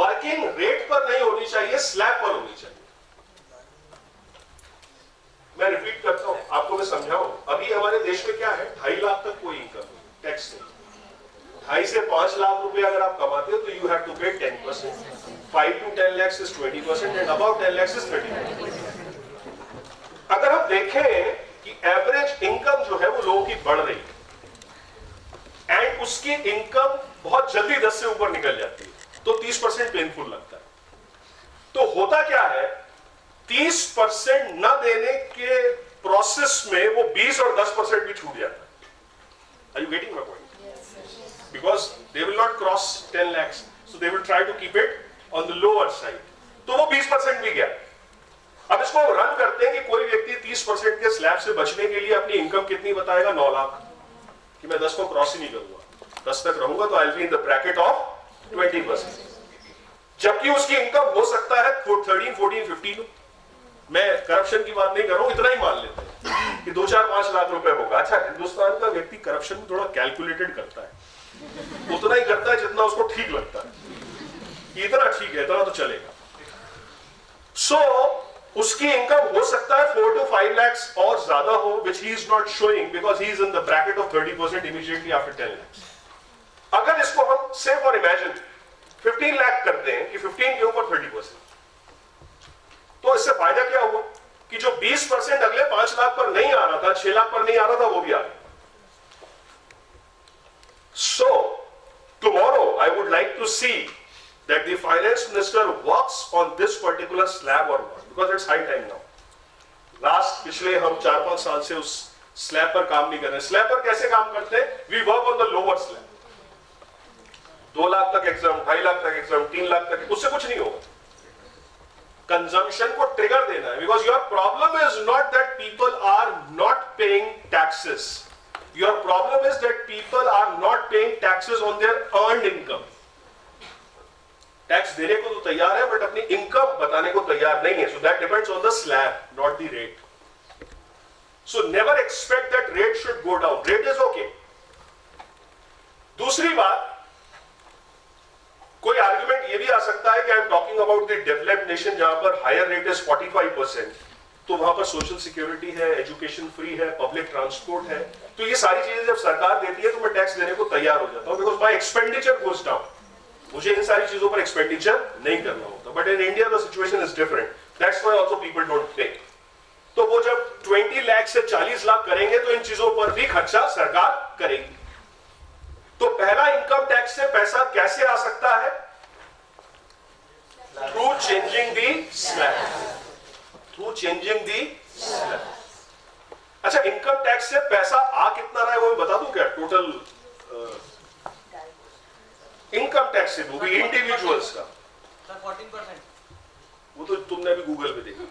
Speaker 1: working rate पर नहीं होनी चाहिए, slab पर होनी चाहिए. मैं रिपीट करता हूँ, आपको मैं समझाऊं. अभी हमारे देश में क्या है, 2.5 लाख तक कोई इनकम टैक्स नहीं. 2.5 से 5 लाख रुपए अगर आप कमाते हो तो you have to pay 10%. 5 to 10 lakhs is 20% and above 10 lakhs is 30%. अगर हम देखें कि एवरेज इनकम जो है वो लोगों की बढ़ रही है एंड उसकी इनकम बहुत जल्दी 10 से ऊपर निकल जाती है, तो 30% पेनफुल लगता है. तो होता क्या है, 30% न देने के प्रोसेस में वो 20 और 10% भी छूट जाता है. Are you getting my point? Because they will not cross 10 lakhs, so they will try to keep it on the lower side. तो वो 20% भी गया. अब इसको रन करते हैं कि कोई व्यक्ति 30% के स्लैब से बचने के लिए अपनी इनकम कितनी बताएगा, 9 लाख, कि मैं 10 को क्रॉस ही नहीं करूंगा, 10 तक रहूंगा तो I will be in the bracket of 20%. जबकि उसकी इनकम हो सकता है 13, 14, 15. मैं करप्शन की बात नहीं कर रहा हूं, इतना ही मान लेते हैं कि 2-4-5 लाख रुपए होगा. अच्छा, हिंदुस्तान का व्यक्ति करप्शन में थोड़ा कैलकुलेटेड करता है, उतना ही करता है जितना उसको ठीक लगता है. इतना ठीक है, इतना तो चलेगा. सो उसकी इनकम हो सकता है 4 to 5 lakhs और ज्यादा हो, which he is not showing because he is in the bracket of 30% immediately after 10 lakhs. अगर इसको हम say for imagine 15 लाख करते हैं कि 15 के ऊपर 30%, तो इससे फायदा क्या हुआ कि जो 20% अगले 5 लाख पर नहीं आ रहा था, 6 लाख पर नहीं आ रहा था, वो भी आ गया. So tomorrow I would like to see that the finance minister works on this particular slab or not, because it's high time now. Last पिछले हम 4-5 साल से उस स्लैब पर काम नहीं कर रहे. स्लैब पर कैसे काम करते हैं? We work on the lower slab. 2 lakh तक एग्जाम, 2.5 लाख तक एग्जाम, 3 लाख तक, उससे कुछ नहीं होगा. कंजम्पशन को ट्रिगर देना है, because your problem is not that people are not paying taxes. Your problem is that people are not paying taxes on their earned income. Tax देने को तो तैयार है, बट अपनी इनकम बताने को तैयार नहीं है. So that depends on the slab, not the rate. So never expect that rate should go down. Rate is okay. दूसरी बात, कोई आर्गुमेंट ये भी आ सकता है कि I am talking about the developed nation जहां पर हायर रेट इज 45%, तो वहां पर सोशल सिक्योरिटी है, एजुकेशन फ्री है, पब्लिक ट्रांसपोर्ट है. तो ये सारी चीजें जब सरकार देती है तो मैं टैक्स देने को तैयार हो जाता हूं, because my expenditure goes down. मुझे इन सारी चीजों पर एक्सपेंडिचर नहीं करना होता. But in India the situation is different. That's why also people don't pay. तो वो जब 20 लाख से 40 लाख करेंगे तो इन चीजों पर भी खर्चा सरकार करेगी. तो पहला इनकम टैक्स से पैसा कैसे आ सकता है? थ्रू चेंजिंग दी स्लैब. थ्रू चेंजिंग दी स्लैब. अच्छा, इनकम टैक्स से पैसा आ कितना रहा है वो बता दूं क्या? टोटल इनकम टैक्स से, वो भी इंडिविजुअल्स का.
Speaker 3: सर 14%.
Speaker 1: वो तो तुमने अभी गूगल पे देखा.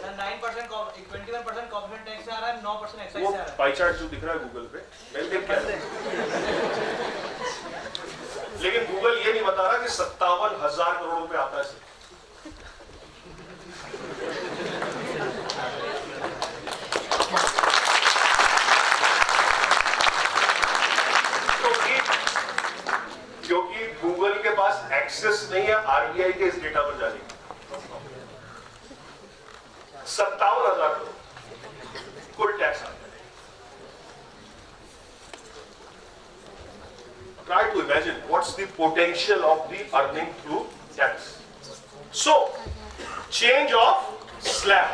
Speaker 3: 9% 21% कॉर्पोरेट टैक्स आ रहा है, 9% एक्साइज
Speaker 1: वो
Speaker 3: से आ रहा है.
Speaker 1: पाई चार्ट जो दिख रहा है गूगल पे, मैं देख क्या. लेकिन गूगल ये नहीं बता रहा कि 57,000 करोड़ रुपए आता है. क्योंकि गूगल के पास एक्सेस नहीं है आरबीआई के इस डेटा पर जाने की. 57,000 करोड़ कुल टैक्स आता है. Try to imagine what's the potential of the earning through tax. So, change of slab.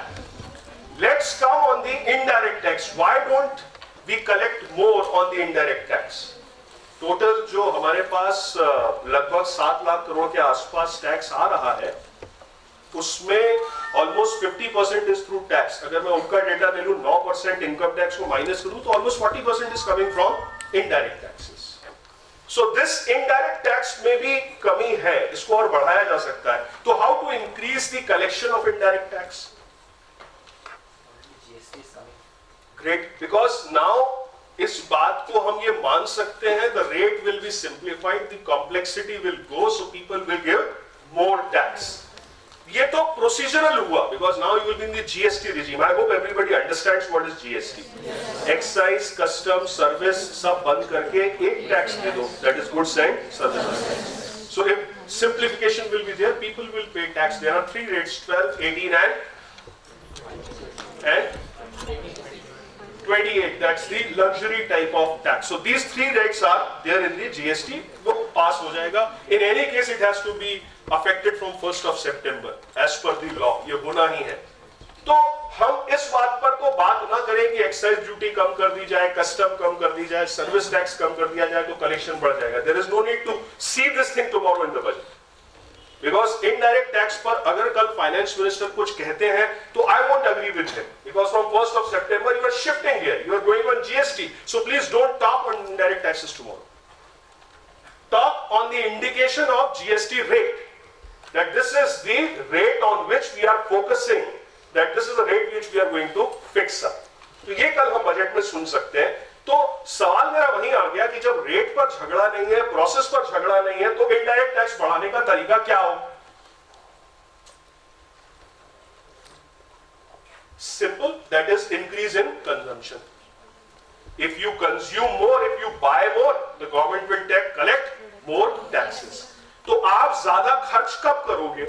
Speaker 1: Let's come on the indirect tax. Why don't we collect more on the indirect tax? Total जो हमारे पास लगभग 7 लाख करोड़ के आसपास टैक्स आ रहा है, उसमें ऑलमोस्ट 50% इज थ्रू टैक्स. अगर मैं उनका डेटा ले लूं, 9% इनकम टैक्स को माइनस करूं, तो almost 40% is coming from indirect taxes. So this indirect tax में भी कमी है, इसको और बढ़ाया जा सकता है. तो how to increase the collection of indirect tax? Great, because now इस बात को हम ये मान सकते हैं, the rate will be simplified, the complexity will go, so people will give more tax. ये तो प्रोसीजरल हुआ, because now you will be in the GST regime. I hope everybody understands what is GST. Excise, custom, service सब बंद करके एक टैक्स दे दो, that is goods and services. So if simplification will be there, people will pay tax. There are 3 rates, 12, 18 and 28. That's the luxury type of tax. So these 3 rates are there in the GST. वो pass हो जाएगा. In any case, it has to be affected from 1st of September as per the law. ये होना ही है. तो हम इस बात पर तो बात ना करें कि एक्साइज ड्यूटी कम कर दी जाए, कस्टम कम कर दी जाए, सर्विस टैक्स कम कर दिया जाए तो कलेक्शन बढ़ जाएगा. There is no need to see this thing tomorrow in the budget. Because indirect tax पर अगर कल फाइनेंस मिनिस्टर कुछ कहते हैं तो I won't agree with him. Because from 1st of September you are shifting here. You are going on GST. So please don't talk on indirect taxes tomorrow. Talk on the indication of GST rate. That this is the rate on which we are focusing. That this is the rate which we are going to fix up. तो ये कल हम बजट में सुन सकते हैं. तो सवाल मेरा वहीं आ गया कि जब रेट पर झगड़ा नहीं है, प्रोसेस पर झगड़ा नहीं है, तो इनडायरेक्ट टैक्स बढ़ाने का तरीका क्या हो? Simple, that is increase in consumption. If you consume more, if you buy more, the government will collect more taxes. तो आप ज्यादा खर्च कब करोगे?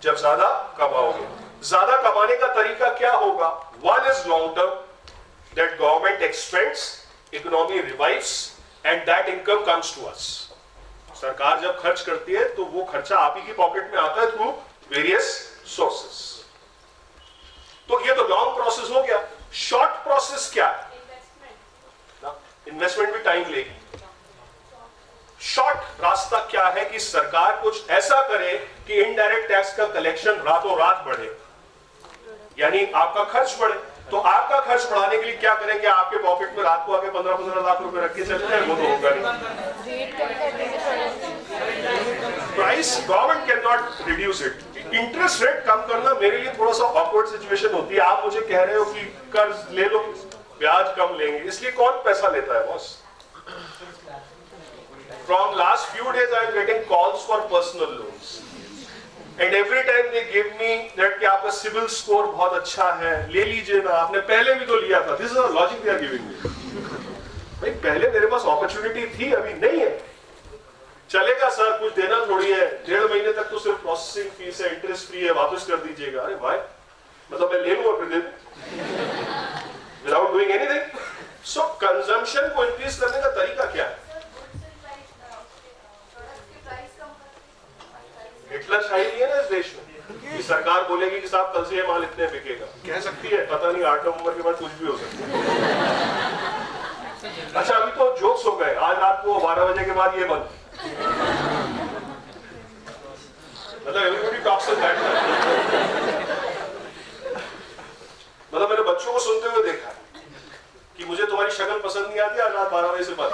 Speaker 1: जब ज्यादा कमाओगे। ज्यादा कमाने का तरीका क्या होगा? One is long term, that government expends, economy revives and that income comes to us. सरकार जब खर्च करती है तो वो खर्चा आप ही की पॉकेट में आता है थ्रू वेरियस सोर्सेस। तो ये तो लॉन्ग प्रोसेस हो गया। शॉर्ट प्रोसेस क्या है? इन्वेस्टमेंट भी टाइम लेगी। शॉर्ट रास्ता क्या है कि सरकार कुछ ऐसा करे कि इनडायरेक्ट टैक्स का कलेक्शन रातों रात बढ़े, यानी आपका खर्च बढ़े। तो आपका खर्च बढ़ाने के लिए क्या करें कि आपके पॉकेट में रात को आके 15-15 लाख रुपए रख के चले जाए? वो तो होगा नहीं। Price government can not reduce it. Interest rate कम करना मेरे लिए थोड़ा सा ऑकवर्ड सिचुएशन होती है। आप मुझे कह रहे हो कि कर्ज ले लो, ब्याज कम लेंगे, इसलिए कौन पैसा लेता है boss? From last few days I am getting calls for personal loans and every time they give me that कि आपका सिविल स्कोर बहुत अच्छा है, ले लीजिए ना, आपने पहले भी तो लिया था। This is a logic they are giving me। भाई पहले मेरे पास अपॉर्चुनिटी थी, अभी नहीं है। चलेगा सर, कुछ देना थोड़ी है, 1.5 महीने तक तो सिर्फ प्रोसेसिंग फीस है, इंटरेस्ट फ्री है, वापस कर दीजिएगा। अरे भाई मतलब मैं ले लूँ और फिर दे दूं without doing anything। So consumption को इंक्रीज करने का तरीका क्या है? हिटलर शायरी है ना इस देश में कि सरकार बोलेगी कि साहब कल से ये माल इतने बिकेगा, कह सकती है, पता नहीं 8 नवंबर के बाद कुछ भी हो सकता है। अच्छा अभी तो जोक्स हो गए, आज रात को 12 बजे के बाद ये बंद, मतलब एवरीबॉडी टॉक्स अबाउट दैट। मतलब मैंने बच्चों को सुनते हुए देखा कि मुझे तुम्हारी शक्ल पसंद नहीं आती, आज रात 12 बजे से बंद,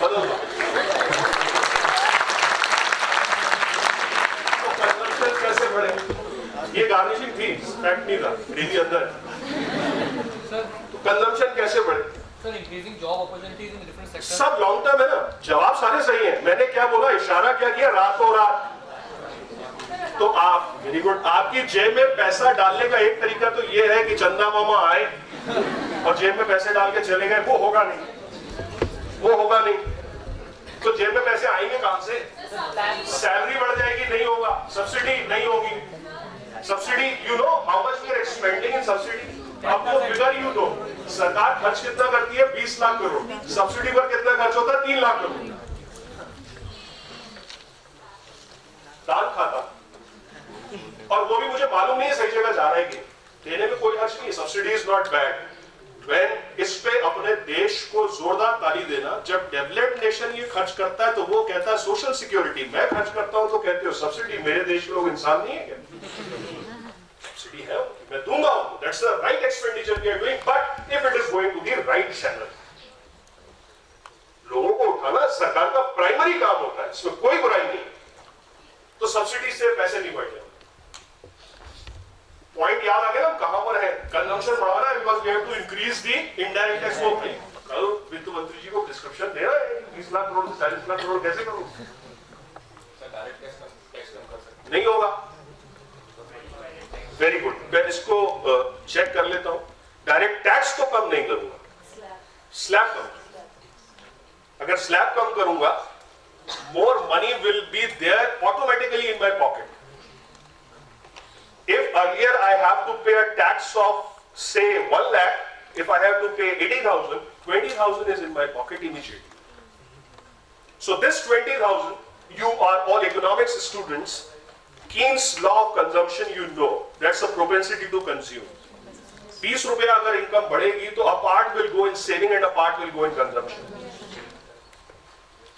Speaker 1: बदल दो। कैसे बढ़े? ये गार्निशिंग थी, फैक्ट नहीं था, डेली अंदर। तो कंजम्पशन कैसे बढ़े?
Speaker 3: Sir, increasing job opportunities in different sectors.
Speaker 1: सब लॉन्ग टर्म है ना, जवाब सारे सही हैं। मैंने क्या बोला, इशारा क्या किया? रातों रात। तो आप वेरी गुड, आपकी जेब में पैसा डालने का एक तरीका तो ये है कि चंदा मामा आए और जेब में पैसे डाल के चले गए, वो होगा नहीं, वो होगा नहीं। तो जेब में पैसे आएंगे कहां से? सैलरी बढ़ जाएगी, नहीं होगा। सब्सिडी नहीं होगी। Subsidy, you know how much we are expending in subsidy? आपको फिगर यू दो, सरकार खर्च कितना करती है? 20 लाख करोड़। सब्सिडी पर कितना खर्च होता है? 3 लाख करोड़। दान खाता, और वो भी मुझे मालूम नहीं है सही जगह जा रहा है कि देने में कोई हर्ष नहीं है। Subsidy is not bad when इस पे अपने देश को जोरदार ताली देना। जब डेवलप्ड नेशन ये खर्च करता है तो वो कहता है सोशल सिक्योरिटी। मैं खर्च करता हूं तो कहते हो सब्सिडी। मेरे देश के लोग इंसान नहीं है क्या? सब्सिडी है, मैं दूंगा, that's the right expenditure we are doing, but if it is going to the right channel. लोगों को उठाना सरकार का प्राइमरी काम होता है, इसमें कोई बुराई नहीं। तो सब्सिडी से पैसे नहीं बढ़ जाए। पॉइंट याद आ गया ना कहां पर है? कंजम्पशन बढ़ाना है, because we have to increase the indirect tax. वो कल वित्त मंत्री जी को प्रिस्क्रिप्शन दे रहा है 20 लाख करोड़ से 40 लाख करोड़ कैसे करूं?
Speaker 4: डायरेक्ट टैक्स कम कर सकते
Speaker 1: नहीं होगा। वेरी गुड, मैं इसको चेक कर लेता हूं। डायरेक्ट टैक्स तो कम नहीं करूंगा, स्लैब कम। अगर स्लैब कम करूंगा, more money will be there automatically in my pocket. If earlier I have to pay a tax of say 1 lakh, if I have to pay 80,000, 20,000 is in my pocket immediately. So this 20,000, you are all economics students, Keynes law of consumption you know, that's a propensity to consume. 20 रुपया अगर इनकम बढ़ेगी तो a part will go in saving and a part will go in consumption.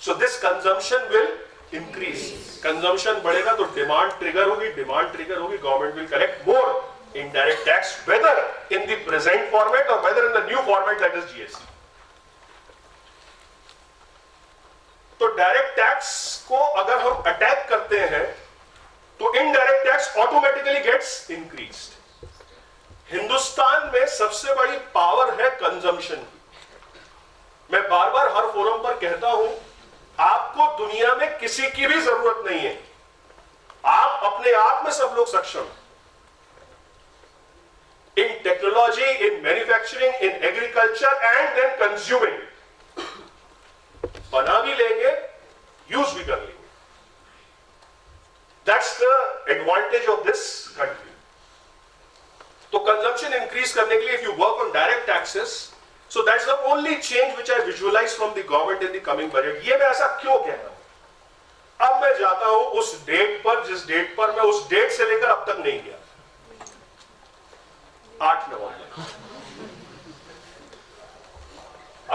Speaker 1: So this consumption will increase. Consumption बढ़ेगा तो डिमांड ट्रिगर होगी, डिमांड ट्रिगर होगी, government will collect more indirect tax, whether in the present format or whether in the new format that is GST. तो डायरेक्ट टैक्स को अगर हम अटैक करते हैं तो indirect tax automatically gets increased. Hindustan में सबसे बड़ी पावर है कंजम्पशन की। मैं बार बार हर फोरम पर कहता हूं, आपको दुनिया में किसी की भी जरूरत नहीं है, आप अपने आप में सब लोग सक्षम in technology, in manufacturing, in agriculture and then consuming. taxes. So that's the only change which I visualize from the government in the coming budget. ये मैं ऐसा क्यों कह रहा हूं? अब मैं जाता हूं उस डेट पर, जिस डेट पर मैं उस डेट से लेकर अब तक नहीं गया, 8 नवंबर।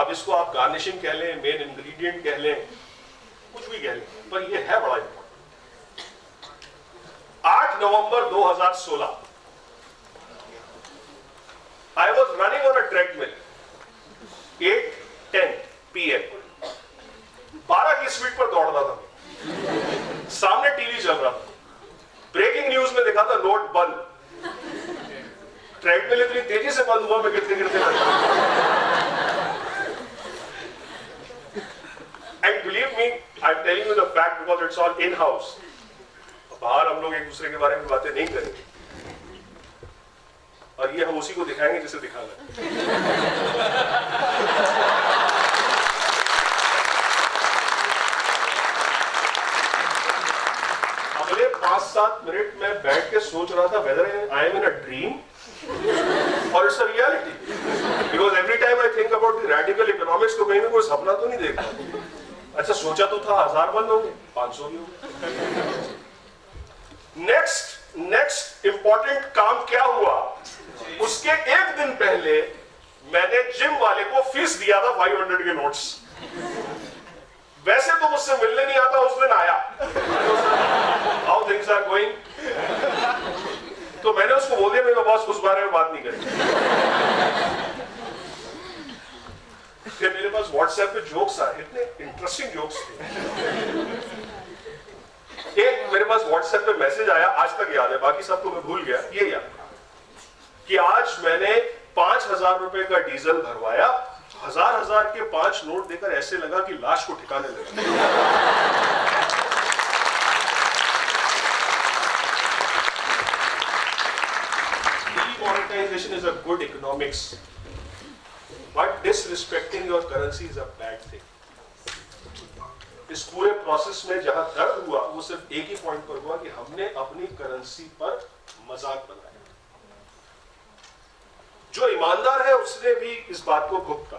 Speaker 1: अब इसको आप गार्निशिंग कह लें, मेन इंग्रेडिएंट कह लें, कुछ भी कह लें, पर ये है बड़ा important. 8 November 2016 I was running on a treadmill 8:10 PM 12 की स्पीड पर दौड़ रहा था मैं। सामने टीवी चल रहा था, ब्रेकिंग न्यूज में देखा था नोट बंद। ट्रेडमिल इतनी तेजी से बंद हुआ, मैं गिरते गिरते and believe me, I am telling you the fact because it's all in house. बाहर हम लोग एक दूसरे के बारे में बातें नहीं करेंगे, और ये हम उसी को दिखाएंगे जिसे दिखाना है। अगले 5-7 मिनट में बैठ के सोच रहा था whether I am in a dream or it's a reality, because every time I think about the radical economics तो कहीं में कोई सपना तो नहीं देखता। अच्छा सोचा तो था 1000 बंद होंगे, 500 भी होंगे। नेक्स्ट इंपॉर्टेंट काम क्या हुआ? उसके एक दिन पहले मैंने जिम वाले को फीस दिया था 500 के नोट्स। वैसे तो मुझसे मिलने नहीं आता, उस दिन आया, हाउ थिंग्स आर गोइंग। तो मैंने उसको बोल दिया मेरे बॉस उस बारे में बात नहीं करेंगे। फिर मेरे पास व्हाट्सएप पे जोक्स आए, इतने इंटरेस्टिंग जोक्स थे। एक मेरे पास व्हाट्सएप पे मैसेज आया, आज तक याद है, बाकी सब तो मैं भूल गया, ये याद कि आज मैंने 5000 रुपए का डीजल भरवाया, 1000 के 5 नोट देकर ऐसे लगा कि लाश को ठिकाने लगा। Demonetization is a good economics, but disrespecting your currency is a bad thing. इस पूरे प्रोसेस में जहां दर्द हुआ वो सिर्फ एक ही पॉइंट पर हुआ कि हमने अपनी करेंसी पर मजाक बनाया। जो ईमानदार है उसने भी इस बात को भुगता,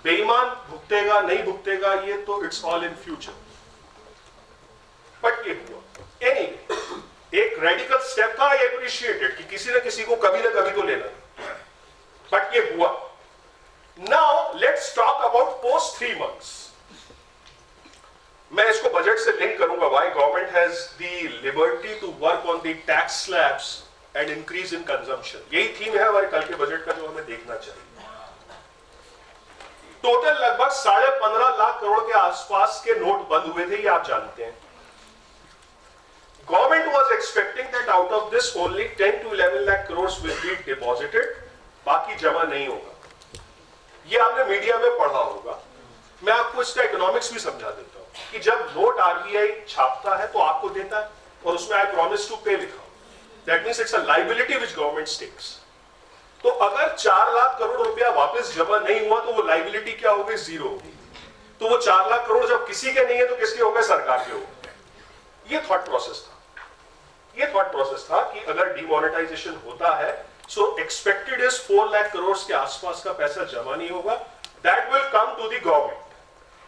Speaker 1: बेईमान भुगतेगा नहीं भुगतेगा ये तो it's all in future. But ये हुआ एनीवे, एक रेडिकल स्टेप था, आई एप्रिशिएटेड कि किसी न किसी को कभी ना कभी तो लेना, बट ये हुआ। Now let's talk about post 3 months। मैं इसको बजट से लिंक करूंगा, why government has the liberty to work on the tax slabs and increase in consumption. यही थीम है हमारे कल के बजट का जो हमें देखना चाहिए। टोटल लगभग 15.5 लाख करोड़ के आसपास के नोट बंद हुए थे, ये आप जानते हैं। Government was expecting that out of this only 10 to 11 lakh crore will be deposited, बाकी जमा नहीं होगा। ये आपने मीडिया में पढ़ा होगा। मैं आपको इसका इकोनॉमिक्स भी समझा देता हूं कि जब नोट आरबीआई छापता है तो आपको देता है, और उसमें आई प्रॉमिस टू पे लिखा, that means it's a liability which government takes. तो अगर 4 लाख करोड़ रुपया वापस जमा नहीं हुआ तो वो लायबिलिटी क्या हो गई? 0 होगी। तो वो 4 लाख करोड़ जब किसी के नहीं है तो किसके हो गए? सरकार के हो गए। ये थॉट प्रोसेस था। ये थॉट प्रोसेस था कि अगर डिमोनेटाइजेशन होता है so expected is 4 lakh crore के आसपास का पैसा जमा नहीं होगा, that will come to the government.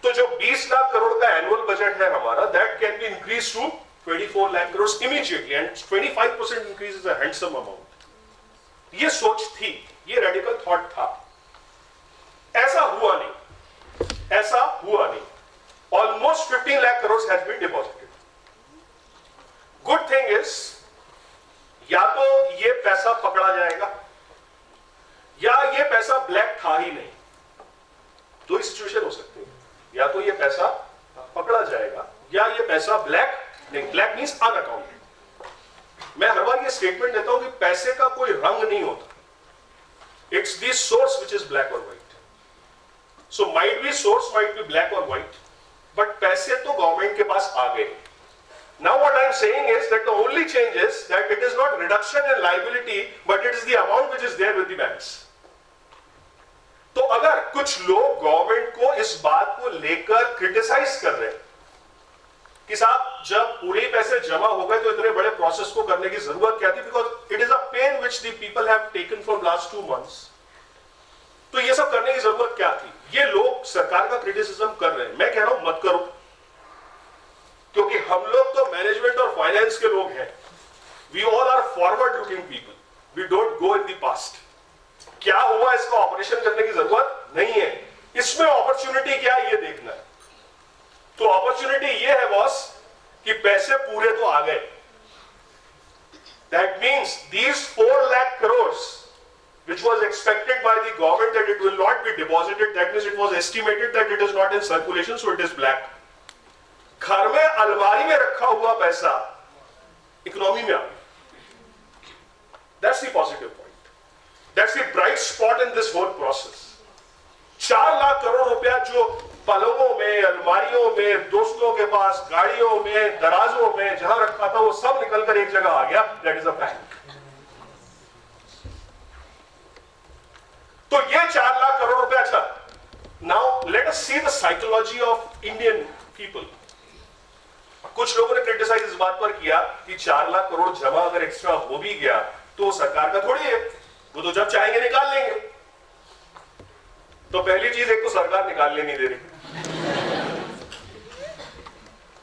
Speaker 1: तो जो 20 लाख करोड़ का एनुअल बजट है हमारा, that can be increase to 24 lakh crore immediately, and 25% increase is a handsome amount. ये सोच थी, ये रेडिकल थॉट था। ऐसा हुआ नहीं, ऐसा हुआ नहीं। Almost 15 lakh crore has been deposited. Good thing is, या तो ये पैसा पकड़ा जाएगा या ये पैसा ब्लैक था ही नहीं। दो ही सिचुएशन हो सकती है, या तो ये पैसा पकड़ा जाएगा या ये पैसा ब्लैक नहीं। Black means unaccounted. मैं हर बार ये स्टेटमेंट देता हूं कि पैसे का कोई रंग नहीं होता, it's the source which is black और white. So might be source might be black और व्हाइट, बट पैसे तो गवर्नमेंट के पास आ गए। Now what I am saying is that the only change is that it is not reduction in liability, but it is the amount which is there with the banks. तो अगर कुछ लोग गवर्नमेंट को इस बात को लेकर क्रिटिसाइज कर रहे हैं कि साहब जब पूरे पैसे जमा हो गए तो इतने बड़े प्रोसेस को करने की जरूरत क्या थी, because it is a pain which the people have taken for last 2 months, तो ये सब करने की जरूरत क्या थी? ये लोग सरकार का क्रिटिसिज्म कर रहे हैं, मैं कह रहा हूं मत करो, क्योंकि हम लोग तो मैनेजमेंट और फाइनेंस के लोग हैं. We all are forward looking people, we don't go in the past. क्या हुआ इसका ऑपरेशन करने की जरूरत नहीं है, इसमें अपॉर्चुनिटी क्या है ये देखना है. तो अपॉर्चुनिटी ये है बॉस कि पैसे पूरे तो आ गए. That means these 4 lakh crores which was expected by the government that it will not be deposited, that means it was estimated that it is not in circulation, so it is black. घर में अलमारी में रखा हुआ पैसा इकोनॉमी में आ गया. That's the positive point. That's the bright spot in this whole process. 4 lakh crore रुपया जो पलंगों में, अलमारियों में, दोस्तों के पास, गाड़ियों में, दराजों में जहां रखा था वो सब निकलकर एक जगह आ गया. That is a bank. तो ये 4 लाख करोड़ रुपया. अच्छा, now let us see the psychology of Indian people. कुछ लोगों ने क्रिटिसाइज इस बात पर किया कि 4 लाख करोड़ जमा अगर एक्स्ट्रा हो भी गया तो सरकार का थोड़ी है, वो तो जब चाहेंगे निकाल लेंगे. तो पहली चीज, एक तो सरकार निकालने नहीं दे रही.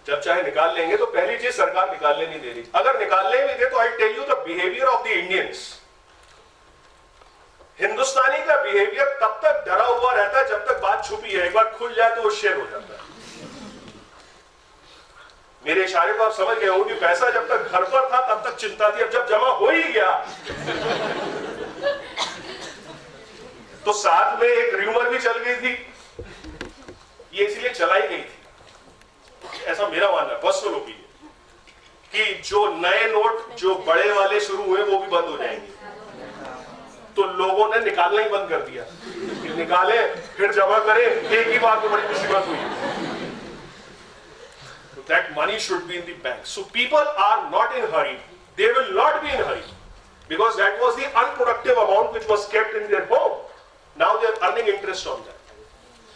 Speaker 1: जब चाहे निकाल लेंगे, तो पहली चीज सरकार निकालने नहीं दे रही. अगर निकालने भी दे तो I tell you the behaviour of the Indians. Hindustani का बिहेवियर तब तक डरा हुआ रहता है जब तक बात छुपी है. एक बार खुल जाए तो वो शेयर हो जाता है. मेरे इशारे को आप समझ गए हो कि पैसा जब तक घर पर था तब तक चिंता थी, अब जब जमा हो ही गया तो साथ में एक र्यूमर भी चल गई थी. ये इसलिए चलाई गई थी, ऐसा मेरा मानना है, पर्सनल ओपिनियन, कि जो नए नोट जो बड़े वाले शुरू हुए वो भी बंद हो जाएंगे. तो लोगों ने निकालना ही बंद कर दिया. निकाले फिर जमा करें, एक ही बात में बड़ी मुसीबत हुई. That money should be in the bank. So people are not in hurry. They will not be in hurry because that was the unproductive amount which was kept in their home. Now they are earning interest on that.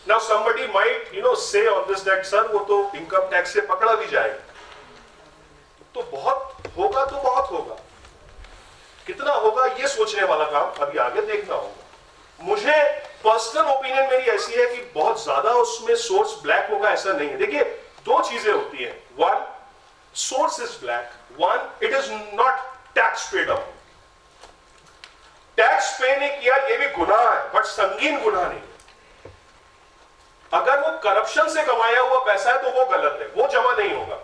Speaker 1: Now somebody might, say on this that sir, वो तो income tax से पकड़ा भी जाएगा. तो बहुत होगा तो बहुत होगा. कितना होगा ये सोचने वाला काम अभी आगे देखना होगा. मुझे पर्सनल ओपिनियन मेरी ऐसी है कि बहुत ज्यादा उसमें सोर्स ब्लैक होगा ऐसा नहीं है. देखिए, 2 चीजें होती हैं. 1, source is black. 1, it is not tax paid amount. Tax पे नहीं किया ये भी गुनाह है, बट संगीन गुनाह नहीं. अगर वो करप्शन से कमाया हुआ पैसा है तो वो गलत है, वो जमा नहीं होगा.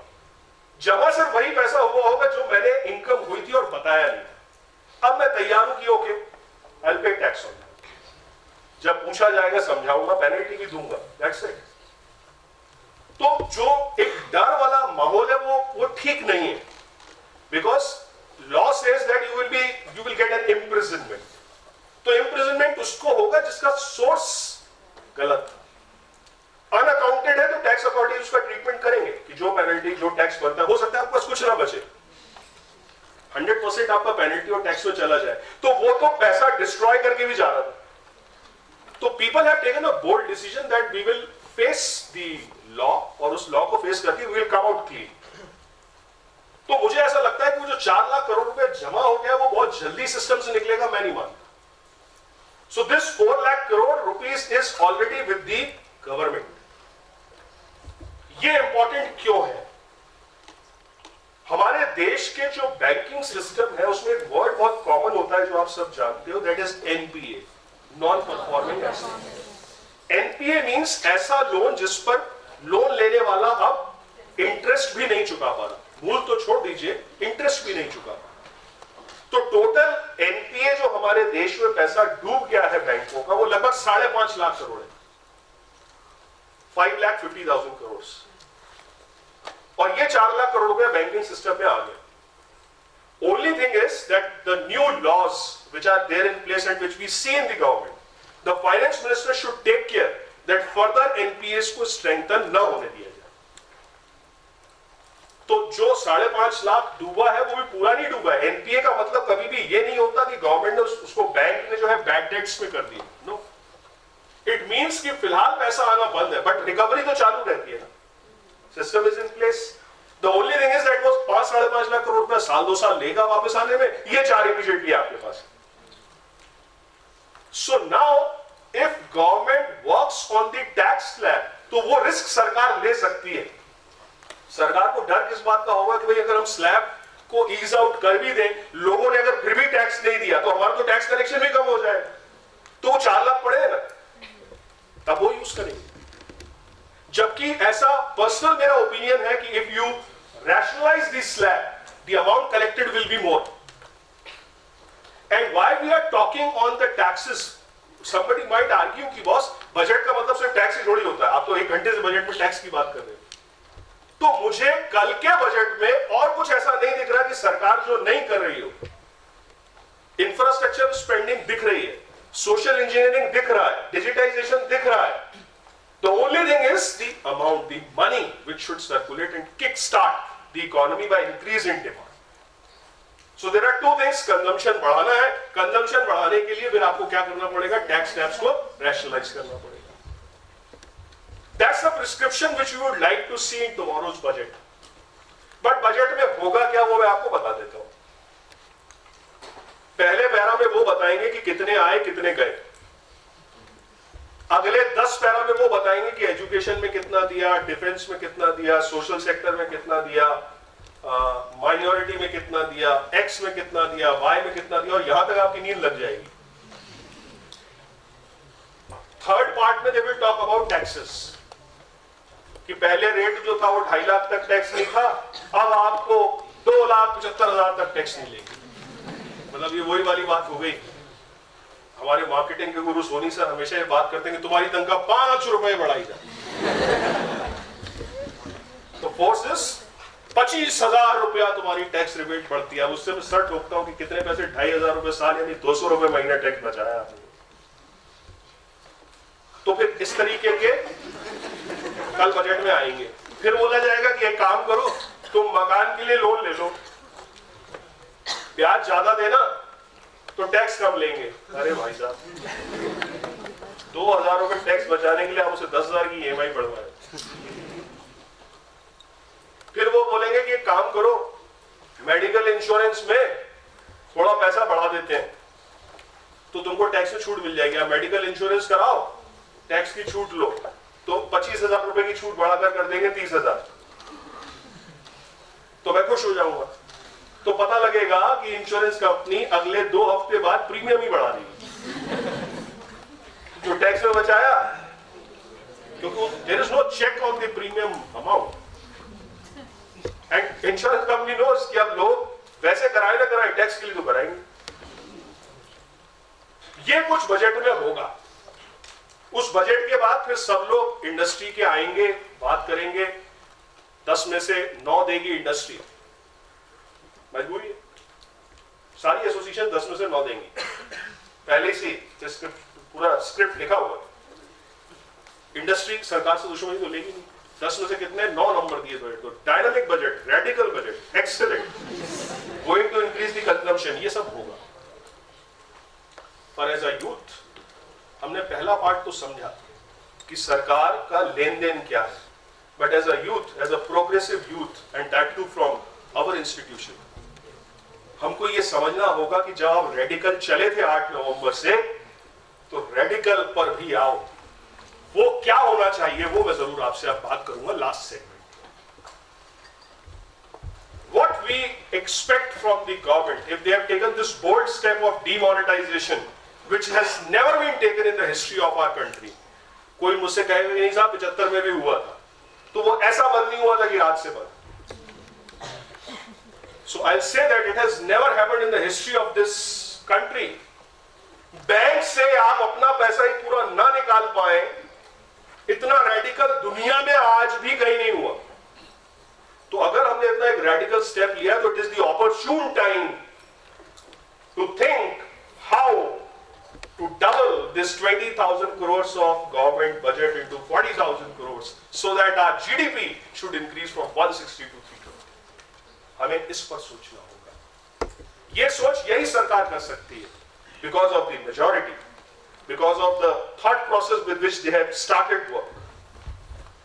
Speaker 1: जमा सिर्फ वही पैसा हुआ होगा जो मैंने इनकम हुई थी और बताया नहीं. अब मैं तैयार हूं कि okay, I will pay tax on that. जब पूछा जाएगा समझाऊंगा, पेनल्टी भी दूंगा. That's it. तो जो एक डर वाला माहौल है वो ठीक नहीं है. Because law says that you will get an imprisonment. तो इम्प्रिजनमेंट उसको होगा जिसका सोर्स गलत था. अनअकाउंटेड है तो टैक्स अथॉरिटी उसका ट्रीटमेंट करेंगे कि जो पेनल्टी, जो टैक्स बनता है, हो सकता है आपके पास कुछ ना बचे, 100% आपका पेनल्टी और टैक्स में चला जाए. तो वो तो पैसा डिस्ट्रॉय करके भी जा रहा था. तो people have taken a bold decision that we will face the law, और उस लॉ को फेस करके we will come out clean. तो मुझे ऐसा लगता है कि वो जो 4 लाख करोड़ रुपए जमा हो गया वो बहुत जल्दी सिस्टम से निकलेगा, मैं नहीं मानता. So this 4 lakh crore rupees is already with the government. ये इंपॉर्टेंट क्यों है? हमारे देश के जो बैंकिंग सिस्टम है उसमें एक वर्ड बहुत कॉमन होता है जो आप सब जानते हो, that is NPA, non performing asset. NPA means ऐसा लोन जिस पर लोन लेने वाला अब इंटरेस्ट भी नहीं चुका पा रहा. मूल तो छोड़ दीजिए, इंटरेस्ट भी नहीं चुका. तो टोटल एनपीए जो हमारे देश में पैसा डूब गया है बैंकों का, वो लगभग 5.5 लाख करोड़ है. 5,50,000 करोड़. और ये 4 लाख करोड़ रुपए बैंकिंग सिस्टम में आ गए. Only thing is that the new laws which are there in place and which we see in the government, the finance minister should take care that further NPAs को strengthen न होने दिया जाए. तो जो 5.5 लाख डूबा है वो भी पूरा नहीं डूबा है. एनपीए का मतलब कभी भी ये नहीं होता कि गवर्नमेंट ने उसको बैंक ने जो है बैड डेट्स में कर दी. नो, इट मींस कि फिलहाल पैसा आना बंद है, बट रिकवरी तो चालू रहती है ना. System is in place. The only thing is that वो 5-5.5 लाख करोड़ रुपया साल 2 साल लेगा वापस आने में. ये 4 इमीडिएटली आपके पास. So now if government works on the tax slab तो वो रिस्क सरकार ले सकती है। सरकार को डर किस बात का होगा कि भाई अगर हम स्लैब को ईज आउट कर भी दें, लोगों ने अगर फिर भी टैक्स नहीं दिया तो हमारा तो टैक्स कलेक्शन भी कम हो जाए, तो वो 4 लाख पड़े ना, तब वो यूज करेंगे। जबकि ऐसा पर्सनल मेरा ओपिनियन है कि if you rationalise this slab the amount collected will be more. And why we are talking on the taxes, somebody might argue कि बॉस बजट का मतलब सिर्फ टैक्स ही थोड़ी होता है, आप तो 1 घंटे से बजट में टैक्स की बात कर रहे हैं। तो मुझे कल के बजट में और कुछ ऐसा नहीं दिख रहा कि सरकार जो नहीं कर रही हो। इंफ्रास्ट्रक्चर स्पेंडिंग दिख रही है, सोशल इंजीनियरिंग दिख रहा है, डिजिटाइजेशन दिख रहा है। The only thing is the amount, the money which should circulate and kickstart the economy by increasing demand. So there are two things, consumption बढ़ाना है, consumption बढ़ाने के लिए फिर आपको क्या करना पड़ेगा, टैक्स स्लैब्स को rationalize करना पड़ेगा। That's the prescription which we would like to see in tomorrow's budget. But budget में होगा क्या वो मैं आपको बता देता हूं। पहले पैरा में वो बताएंगे कि कितने आए कितने गए, अगले 10 पैरा में वो बताएंगे कि एजुकेशन में कितना दिया, डिफेंस में कितना दिया, सोशल सेक्टर में कितना दिया, माइनॉरिटी में कितना दिया, एक्स में कितना दिया, वाई में कितना दिया, और यहां तक आपकी नींद लग जाएगी। थर्ड पार्ट में they will talk about taxes, कि पहले रेट जो था वो 2.5 लाख तक टैक्स नहीं था, अब आपको 2,75,000 तक टैक्स नहीं लेंगे। मतलब ये वही वाली बात हो गई। हमारे मार्केटिंग के गुरु सोनी सर हमेशा ये बात करते हैं कि तुम्हारी तनख्वाह 5 रुपए बढ़ाई जाए, तो फोर्सेस 25,000 रुपया तुम्हारी टैक्स रिबेट बढ़ती है। उससे मैं सर ठोकता हूं कि कितने पैसे, 2,500 रुपए साल यानी 200 रुपए महीना टैक्स बचाया आपने। तो फिर इस तरीके के कल बजट में आएंगे। फिर बोला जाएगा कि एक काम करो, तुम मकान के लिए लोन ले लो, ब्याज ज्यादा देना तो टैक्स कम लेंगे। अरे भाई साहब, 2,000 रुपए टैक्स बचाने के लिए आप उसे 10,000 की EMI बढ़वाए। फिर वो बोलेंगे कि एक काम करो, मेडिकल इंश्योरेंस में थोड़ा पैसा बढ़ा देते हैं तो तुमको टैक्स में छूट मिल जाएगी। आप मेडिकल इंश्योरेंस कराओ, टैक्स की छूट लो, तो 25,000 रुपए की छूट बढ़ाकर कर देंगे 30,000, तो मैं खुश हो जाऊंगा। तो पता लगेगा कि इंश्योरेंस कंपनी अगले 2 हफ्ते बाद प्रीमियम ही बढ़ा देगी जो टैक्स में बचाया, क्योंकि there is no check on the premium amount. And insurance company knows कि अब लोग वैसे कराए ना कराए, टैक्स के लिए तो कराएंगे। ये कुछ बजट में होगा। उस बजट के बाद फिर सब लोग इंडस्ट्री के आएंगे, बात करेंगे। 10 में से 9 देगी इंडस्ट्री, मजबूरी है, सारी एसोसिएशन 10 में से 9 देंगी, पहले से पूरा स्क्रिप्ट लिखा हुआ। इंडस्ट्री सरकार से दुश्मनी तो लेगी नहीं। 10 में से कितने, 9 नंबर दिए बजट को। Dynamic budget, radical budget, excellent, going to increase the consumption, ये सब होगा। पर एज अ यूथ हमने पहला पार्ट तो समझा कि सरकार का लेन देन क्या है, but as a youth, as a progressive youth and that too from our institution, हमको ये समझना होगा कि जब आप रेडिकल चले थे 8 नवंबर से, तो रेडिकल पर भी आओ। वो क्या होना चाहिए वो मैं जरूर आपसे अब बात करूंगा last segment. What we expect from the government if they have taken this bold step of demonetization, which has never been taken in the history of our country. कोई मुझसे कहेगा नहीं साहब 75 में भी हुआ था, तो वो ऐसा बंद नहीं हुआ था कि रात से बंद। So I'll say that it has never happened in the history of this country. Bank से आप अपना पैसा ही पूरा ना निकाल पाए, इतना रेडिकल दुनिया में आज भी कहीं नहीं हुआ। तो अगर हमने इतना एक रेडिकल स्टेप लिया तो it is the opportune time to think how to double this 20,000 crores of government budget into 40,000 crores so that our GDP should increase from 160 to 320. हमें इस पर सोचना होगा। ये सोच यही सरकार कर सकती है because of the majority, because of the thought process with which they have started work.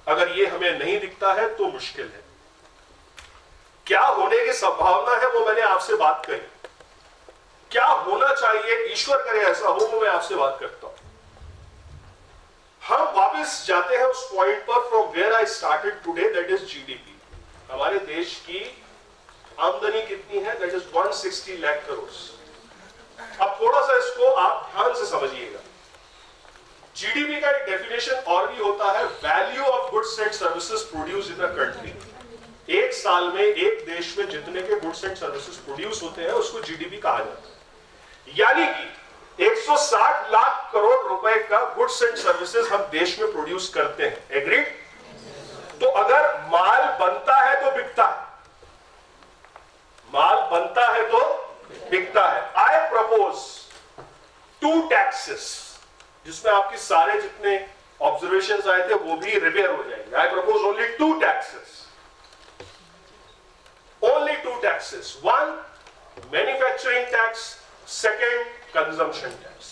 Speaker 1: अगर ये हमें नहीं दिखता है तो मुश्किल है। क्या होने की संभावना है वो मैंने आपसे बात कही, क्या होना चाहिए ईश्वर करे ऐसा हो वो मैं आपसे बात करता हूं। वापस जाते हैं उस पॉइंट पर from where I started today, that is GDP. हमारे देश की आमदनी कितनी है? That is 160 lakh crore. अब थोड़ा सा इसको आप ध्यान से समझिएगा। जीडीपी का एक डेफिनेशन और भी होता है, value of goods and services produce in a country. एक साल में एक देश में जितने के गुड्स एंड सर्विसेज प्रोड्यूस होते हैं उसको जीडीपी कहा जाता है। यानी कि 160 लाख करोड़ रुपए का गुड्स एंड सर्विसेज हम देश में प्रोड्यूस करते हैं। एग्रीड? तो अगर माल बनता है तो बिकता है, माल बनता है तो बिकता है। आई प्रपोज 2 टैक्सेस, जिसमें आपकी सारे जितने ऑब्जर्वेशंस आए थे वो भी रिपेयर हो जाएंगे। I propose only 2 taxes, only 2 taxes. One, manufacturing tax. Second, consumption tax.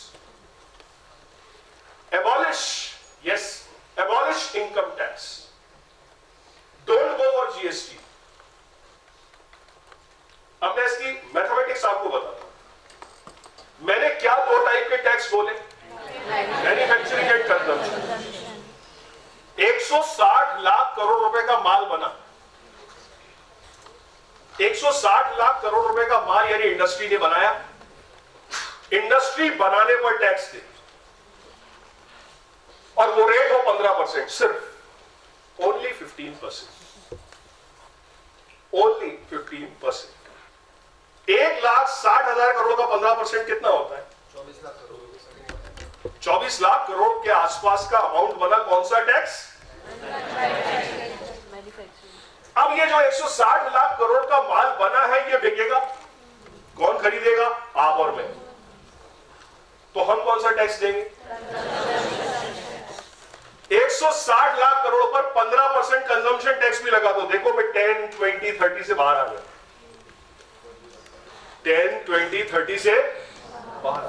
Speaker 1: Abolish, yes, abolish income tax. Don't go for GST. अब मैं इसकी मैथमेटिक्स आपको बताता हूं। मैंने क्या 2 टाइप के टैक्स बोले? Manufacturing and consumption. 160 lakh crore रुपए का माल बना, 160 लाख करोड़ रुपए का माल यानी इंडस्ट्री ने बनाया। इंडस्ट्री बनाने पर टैक्स दे और वो रेट हो 15%, सिर्फ ओनली 15%, ओनली 15%। 1,60,000 करोड़ का 15% कितना होता है?
Speaker 4: 24 लाख करोड़।
Speaker 1: 24 लाख करोड़ के आसपास का अमाउंट बना। कौन सा टैक्स? अब ये जो 160 लाख करोड़ का माल बना है ये बिकेगा, कौन खरीदेगा? आप और मैं। तो हम कौन सा टैक्स देंगे? 160 लाख करोड़ पर 15% कंजम्पशन टैक्स भी लगा दो। देखो मैं 10, 20, 30 से बाहर आ गया। 10, 20, 30 से बाहर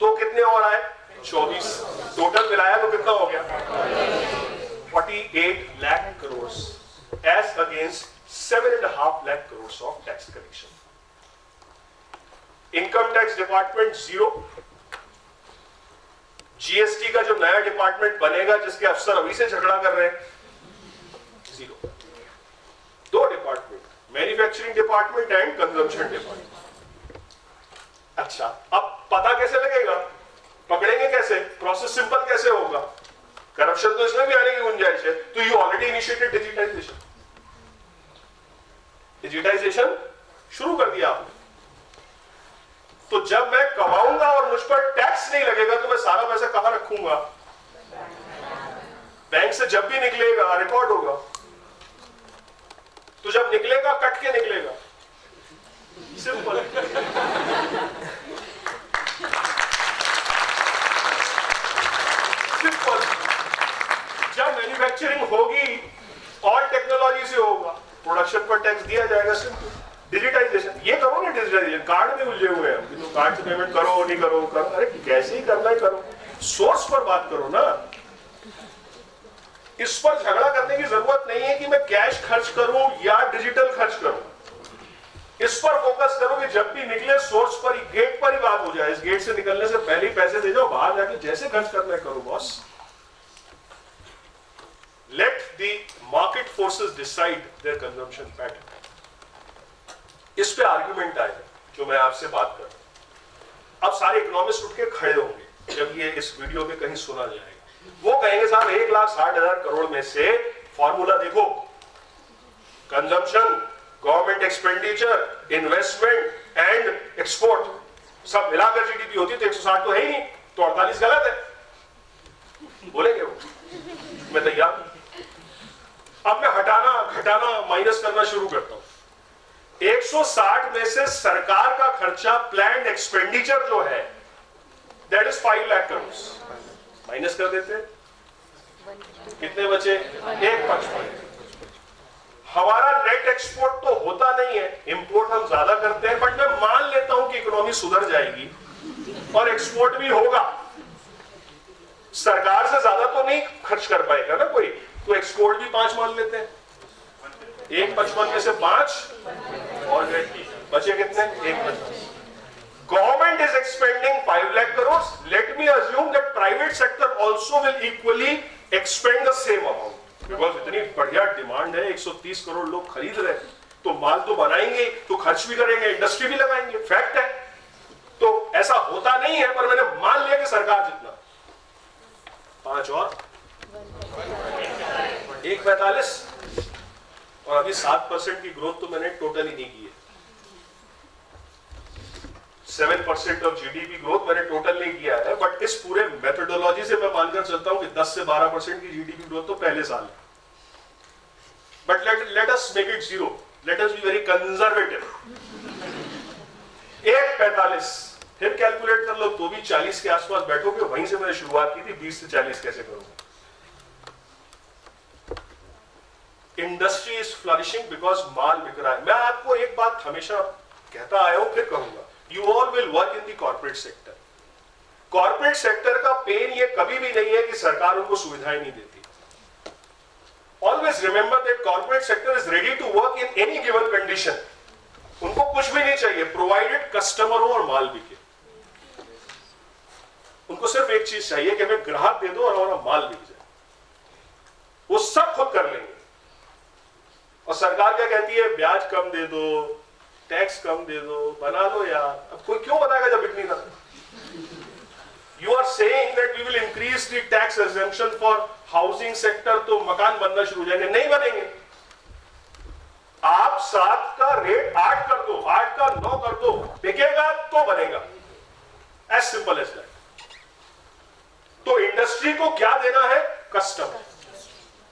Speaker 1: तो कितने और आए? 24। टोटल मिलाया तो कितना हो गया? 48 lakh crore as against 7.5 lakh crores of tax collection. Income tax department 0. GST का जो नया डिपार्टमेंट बनेगा जिसके अफसर अभी से झगड़ा कर रहे हैं, 0. 2 department, manufacturing department and consumption department. अच्छा, अब पता कैसे लगेगा? पकड़ेंगे कैसे? प्रोसेस सिंपल कैसे होगा? करप्शन तो इसमें भी आने की गुंजाइश है। तो you already initiated digitisation. Digitisation शुरू कर दिया आपने। तो जब मैं कमाऊंगा और मुझ पर टैक्स नहीं लगेगा तो मैं सारा पैसा कहां रखूंगा? बैंक से जब भी निकलेगा रिकॉर्ड होगा। तो जब निकलेगा कट के निकलेगा। सिंपल। सिंपल। जब मैन्युफैक्चरिंग होगी और टेक्नोलॉजी से होगा, प्रोडक्शन पर टैक्स दिया जाएगा। सिंपल। डिजिटाइजेशन, ये करो ना डिजिटाइजेशन। कार्ड में उलझे हुए हैं, तो कार्ड से पेमेंट करो नहीं करो, अरे कैसे ही करना है करो, सोर्स पर बात करो ना। इस पर झगड़ा करने की जरूरत नहीं है कि मैं कैश खर्च करूं या डिजिटल खर्च करूं। इस पर फोकस करो कि जब भी निकले सोर्स पर ही, गेट पर ही बात हो जाए। इस गेट से निकलने से पहले ही पैसे दे जाओ, बाहर जाके जैसे खर्च करना है करो boss. Let the market forces decide their consumption pattern. इस पे आर्गुमेंट आएगा जो मैं आपसे बात कर रहा हूं। अब सारे इकोनॉमिस्ट उठ के खड़े होंगे जब ये इस वीडियो में कहीं सुना जाएगा। वो कहेंगे साहब 1,60,000 करोड़ में से फॉर्मूला देखो, consumption, government expenditure, investment and export सब मिलाकर जीडीपी होती है तो 160 तो है ही नहीं, तो 48 गलत है बोलेंगे वो। मैं तैयार हूं। अब मैं हटाना घटाना माइनस करना शुरू करता हूं। 160 में से सरकार का खर्चा प्लान्ड एक्सपेंडिचर जो है that is 5 lakh crore, minus कर देते हैं, कितने बचे? 155। हमारा नेट एक्सपोर्ट तो होता नहीं है, इंपोर्ट हम ज्यादा करते हैं, बट मैं मान लेता हूं कि इकोनॉमी सुधर जाएगी और एक्सपोर्ट भी होगा। सरकार से ज्यादा तो नहीं खर्च कर पाएगा ना कोई, तो एक्सपोर्ट भी 5 मान लेते हैं। 155 में से 5 और बचे कितने? 150। Government is expanding 5 lakh crore. Let me assume that private sector also will equally expend the same amount because इतनी बढ़िया डिमांड है, 130 करोड़ लोग खरीद रहे हैं, तो माल तो बनाएंगे, तो खर्च भी करेंगे, इंडस्ट्री भी लगाएंगे, फैक्ट है। तो ऐसा होता नहीं है, पर मैंने मान लिया कि सरकार जितना 5 और 1.45 और अभी 7% की ग्रोथ तो मैंने टोटली नहीं की है। 7% ऑफ जीडीपी ग्रोथ मैंने टोटल नहीं किया है, बट इस पूरे मेथोडोलॉजी से मैं मानकर चलता हूं कि 10 से 12% की जीडीपी ग्रोथ तो पहले साल है। But let us make it 0, let us be very conservative. 1.45 फिर कैलकुलेट कर लो तो भी 40 के आसपास बैठोगे। वहीं से मैंने शुरुआत की थी, 20 से 40 कैसे करूंगा। इंडस्ट्री इज फ्लरिशिंग बिकॉज माल बिक रहा है। मैं आपको एक बात हमेशा कहता आया हूं, फिर कहूंगा, you all will work in the corporate sector. Corporate sector का पेन ये कभी भी नहीं है कि सरकार उनको सुविधाएं नहीं देती। Always remember that corporate sector is ready to work in any given condition. उनको कुछ भी नहीं चाहिए प्रोवाइडेड कस्टमर हो और माल बिके। उनको सिर्फ एक चीज चाहिए कि हमें ग्राहक दे दो और हमारा माल बिक जाए। वो सब खुद कर लेंगे। और सरकार क्या कहती है, ब्याज कम दे दो, टैक्स कम दे दो, बना लो यार। अब कोई क्यों बनाएगा जब बिक नहीं रहा? You are saying that we will increase the tax exemption for housing sector, तो मकान बनना शुरू हो जाएंगे। नहीं बनेंगे। आप 7 का रेट 8 कर दो, 8 का 9 कर दो, बिकेगा तो बनेगा। As simple as that. तो इंडस्ट्री को क्या देना है? कस्टमर।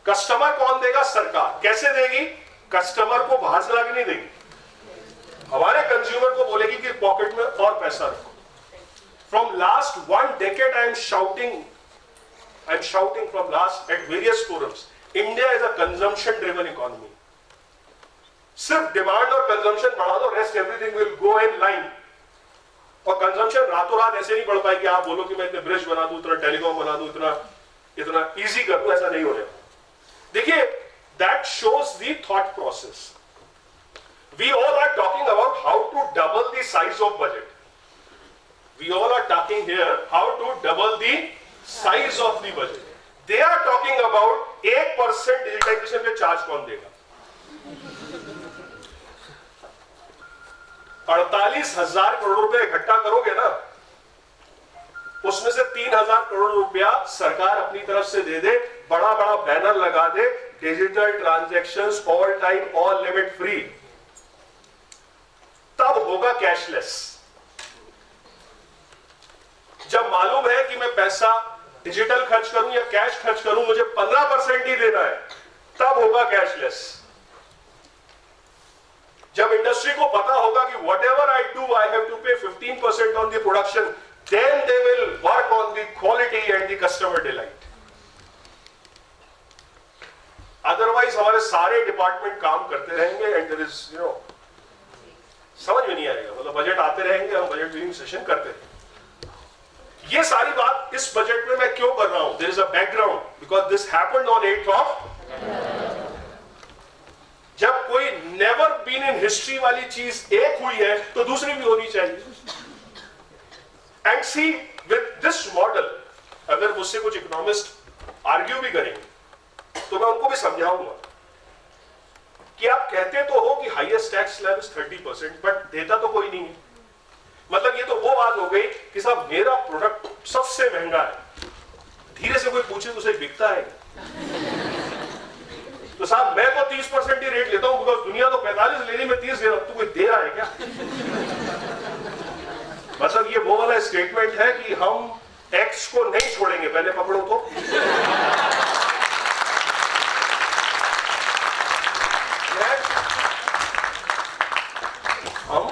Speaker 1: कस्टमर कौन देगा? सरकार। कैसे देगी? कस्टमर को बाहर से लाके नहीं देगी, हमारे कंज्यूमर को बोलेगी कि पॉकेट में और पैसा रखो। From last 1 decade I am shouting from last at various forums, India is a consumption driven economy. सिर्फ डिमांड और कंजम्पशन बढ़ा दो, rest everything will go in line. और कंजम्पशन रातों रात ऐसे नहीं बढ़ पाएगी। आप बोलो कि मैं इतने ब्रिज बना दूं, इतना टेलीकॉम बना दूं, इतना इजी कर दूं, ऐसा नहीं हो रहा। देखिए, that shows the thought process. We all are talking about how to double the size of budget. We all are talking here how to double the size of the budget. They are talking about 1% digitisation पे चार्ज कौन देगा? 48,000 करोड़ रुपए इकट्ठा करोगे ना, उसमें से 3,000 करोड़ रुपया सरकार अपनी तरफ से दे दे, बड़ा बड़ा बैनर लगा दे, digital transactions all time all limit free, तब होगा कैशलेस। जब मालूम है कि मैं पैसा डिजिटल खर्च करूं या कैश खर्च करूं, मुझे 15% ही देना है, तब होगा कैशलेस। जब इंडस्ट्री को पता होगा कि whatever I do, I have to pay 15% on the production, then they will work on the quality and the customer delight. Otherwise, हमारे सारे डिपार्टमेंट काम करते रहेंगे and there is, समझ में नहीं आएगा। मतलब बजट आते रहेंगे, हम बजट रिव्यू सेशन करते रहेंगे। ये सारी बात इस बजट में मैं क्यों कर रहा हूं? There is a background, because this happened on 8th of. जब कोई नेवर बीन इन हिस्ट्री वाली चीज एक हुई है, तो दूसरी भी होनी चाहिए। And see with this model, अगर मुझसे कुछ इकोनॉमिस्ट आर्ग्यू भी करेंगे तो मैं उनको भी समझाऊंगा कि आप कहते तो हो कि highest tax slab is 30%, but देता तो कोई नहीं है। मतलब ये तो वो बात हो गई कि साहब मेरा प्रोडक्ट सबसे महंगा है, धीरे से कोई पूछे तो उसे बिकता है, तो साहब मैं तो 30% ही रेट लेता हूं, बिकॉज दुनिया तो 45 ले रही, मैं 30 दे रहा हूं, तो कोई दे रहा है क्या? मतलब ये वो वाला स्टेटमेंट है कि हम टैक्स को नहीं छोड़ेंगे, पहले पकड़ो तो। हम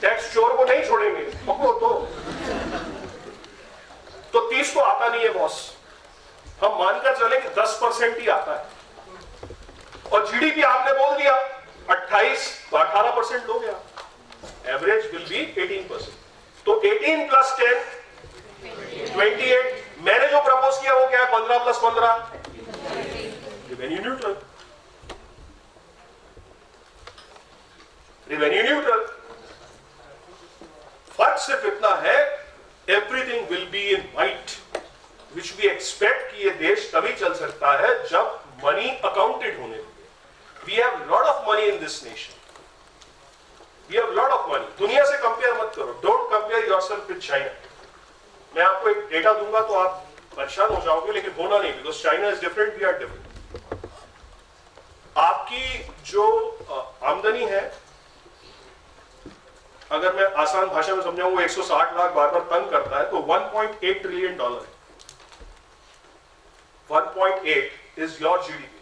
Speaker 1: टैक्स चोर को नहीं छोड़ेंगे, पकड़ो तो 30 तो आता नहीं है बॉस, हम मानकर चले कि 10% ही आता है। और जीडीपी आपने बोल दिया 28, तो 18% लोगे आप, एवरेज विल बी 18%। तो 18 प्लस 10 28। मैंने जो प्रपोज किया वो क्या है? 15 plus 15 revenue neutral. Revenue neutral. फर्क सिर्फ इतना है, everything will be in white, which we सकता है जब मनी अकाउंटेड होने लगे। We have lot of money in this nation, we have lot of money. दुनिया से कंपेयर मत करो, don't compare yourself with China. मैं आपको एक डेटा दूंगा तो आप परेशान हो जाओगे, लेकिन होना नहीं, because China is different, we are different. आपकी जो आमदनी है, अगर मैं आसान भाषा में समझाऊं, वो 160 लाख बार बार तंग करता है, तो $1.8 ट्रिलियन है। 1.8 इज योर जीडीपी।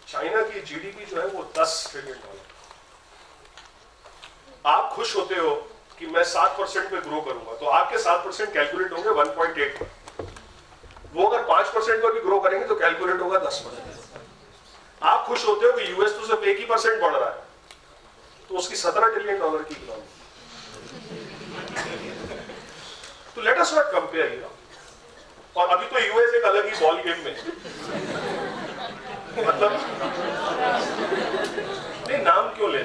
Speaker 1: चाइना की जीडीपी जो है वो $10 ट्रिलियन। आप खुश होते हो कि मैं 7% पे ग्रो करूंगा, तो आपके 7% कैलकुलेट होंगे 1.8 पर। वो अगर 5% पर भी ग्रो करेंगे तो कैलकुलेट होगा 10%। आप खुश होते हो कि यूएस तो सिर्फ 1% बढ़ रहा है, तो उसकी $17 ट्रिलियन की इकोनॉमी। तो let us not compare here. और अभी तो यूएस एक अलग ही बॉल गेम में है। मतलब नहीं, नाम क्यों ले,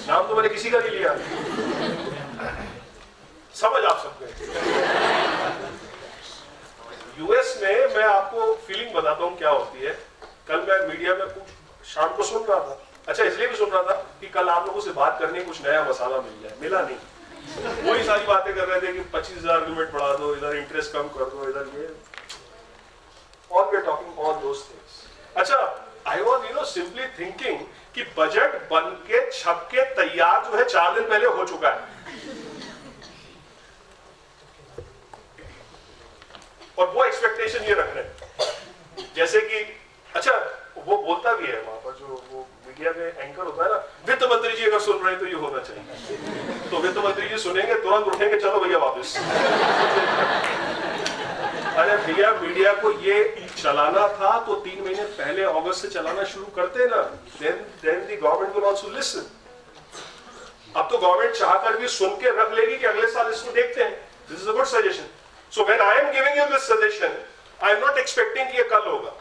Speaker 1: नाम तो मैंने किसी का नहीं लिया, समझ आप सकते हैं। यूएस में मैं आपको फीलिंग बताता हूं क्या होती है। कल मैं मीडिया में कुछ शाम को सुन रहा था, अच्छा इसलिए भी सुन रहा था कि कल आप लोगों से बात करने कुछ नया मसाला मिल जाए, मिला नहीं। वही सारी बातें कर रहे थे कि 25,000 लिमिट बढ़ा दो, इधर इंटरेस्ट कम कर दो, इधर ये, और we are talking all those things. अच्छा, आई वाज सिंपली थिंकिंग कि बजट बन के छप के तैयार जो है 4 दिन पहले हो चुका है, और वो एक्सपेक्टेशन ये रख रहे हैं जैसे कि, अच्छा वो बोलता भी है वहां पर, जो वो मीडिया में एंकर होता है ना, वित्त मंत्री जी अगर सुन रहे हैं तो ये होना चाहिए। तो वित्त मंत्री जी सुनेंगे, तुरंत उठेंगे, चलो भैया वापस। अरे भैया, मीडिया को ये चलाना था तो 3 महीने पहले अगस्त से चलाना शुरू करते ना, then the government will also listen। अब तो गवर्नमेंट चाहकर भी सुन के रख लेगी कि अगले साल इसको देखते हैं। This is a good suggestion। So when I am giving you this suggestion, I am not expecting कि ये कल होगा,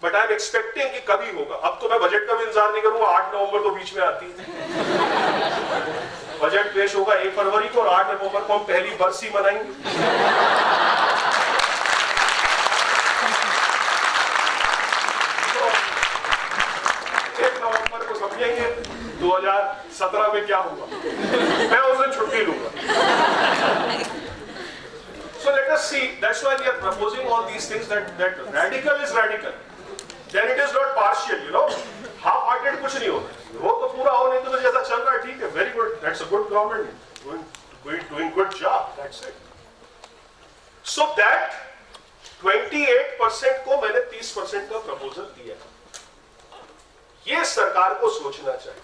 Speaker 1: but I am expecting कि कभी होगा। अब तो मैं बजट का भी इंतजार नहीं करूंगा, 8 नवंबर तो बीच में आती है। बजट पेश होगा 1 फरवरी को, और 8 नवंबर को हम पहली बरसी मनाएंगे। 2017 में क्या होगा, मैं उस दिन छुट्टी लूंगा। So let us see, that's why we are proposing all these things, that radical is radical, then it is not partial, you know, half-hearted कुछ नहीं होता, वो तो पूरा हो, नहीं तो जैसा चल रहा है ठीक है, very good, that's a good government, doing good job, that's it। So that 28% को मैंने 30% का प्रपोजल दिया, ये सरकार को सोचना चाहिए।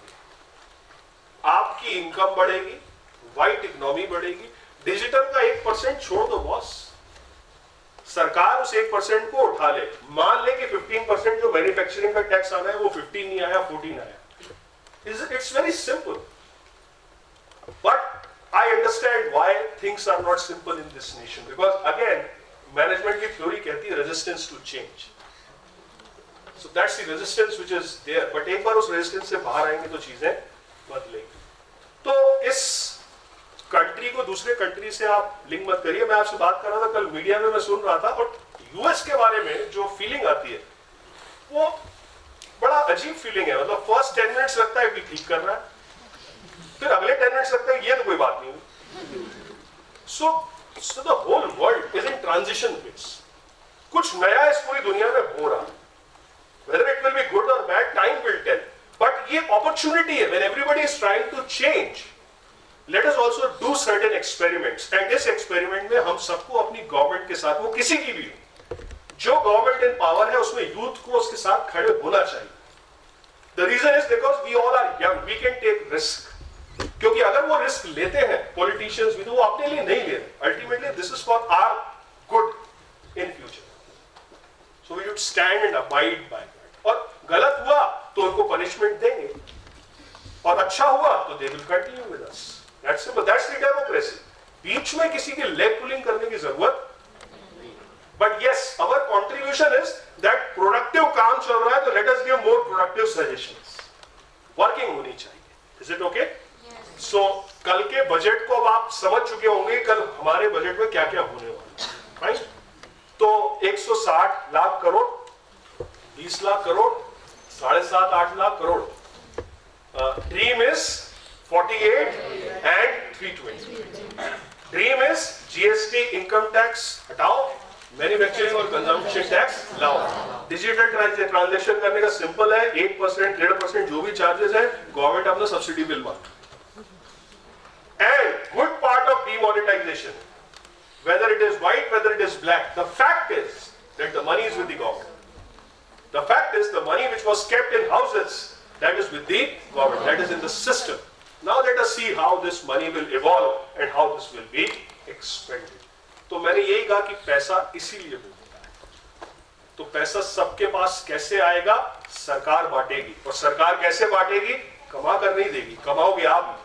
Speaker 1: आपकी इनकम बढ़ेगी, व्हाइट इकोनॉमी बढ़ेगी, डिजिटल का 1% छोड़ दो बॉस, सरकार उस 1% को उठा ले। मान ले कि 15% जो मैन्युफैक्चरिंग का टैक्स आना है वो 15 नहीं आया, 14 आया। It's very simple, but I understand why things are not simple in this nation, because again management की थ्योरी कहती है resistance to change. So that's the resistance which is there, but एक बार उस रेजिस्टेंस से बाहर आएंगे तो चीजें बदलेंगी। तो इस कंट्री को दूसरे कंट्री से आप लिंक मत करिए। मैं आपसे बात कर रहा था, कल मीडिया में मैं सुन रहा था, और यूएस के बारे में जो फीलिंग आती है वो बड़ा अजीब फीलिंग है। मतलब फर्स्ट 10 मिनट्स लगता है कि ठीक कर रहा है, फिर अगले 10 मिनट्स लगता है ये तो कोई बात नहीं हुई। So the whole world is in transition phase। कुछ नया इस पूरी दुनिया में हो रहा है, whether it will be good or bad, time will tell, but ये opportunity है। when everybody is trying to change, let us also do certain experiments, and इस experiment में हम सबको अपनी गवर्नमेंट के साथ, वो किसी की भी हो, जो गवर्नमेंट इन पावर है उसमें यूथ को उसके साथ खड़े होना चाहिए। The reason is because we all are young, we can take risk। क्योंकि अगर वो रिस्क लेते हैं पॉलिटिशियंस भी, तो वो अपने लिए नहीं ले रहे। Ultimately this is for our good in future, so we should stand and abide by that. और गलत हुआ तो उनको पनिशमेंट देंगे, और अच्छा हुआ तो they will continue with us. That's simple, that's the democracy. बीच में किसी की लेग पुलिंग करने की जरूरत नहीं। But yes, our contribution is that productive काम चल रहा है तो let us give more productive suggestions, working होनी चाहिए। Is it okay? सो कल के बजट को अब आप समझ चुके होंगे, कल हमारे बजट में क्या क्या होने वाला है, राइट? तो 160 lakh crore, 20 lakh crore, 7.5-8 lakh crore. Dream is 48 and 320. Dream is GST income tax हटाओ, मैन्युफैक्चरिंग और कंजम्पशन टैक्स लाओ. डिजिटल ट्रांजैक्शन करने का सिंपल है, 1%, 1.5% जो भी चार्जेस है गवर्नमेंट अपना सब्सिडी बिल मांग. And good part of demonetization, whether it is white, whether it is black, the fact is that the money is with the government. The fact is the money which was kept in houses, that is with the government, that is in the system. Now let us see how this money will evolve and how this will be expended. तो मैंने यही कहा कि पैसा इसीलिए मिलता है. तो पैसा सबके पास कैसे आएगा? सरकार बांटेगी. और सरकार कैसे बांटेगी? कमा कर नहीं देगी, कमाओगे आप,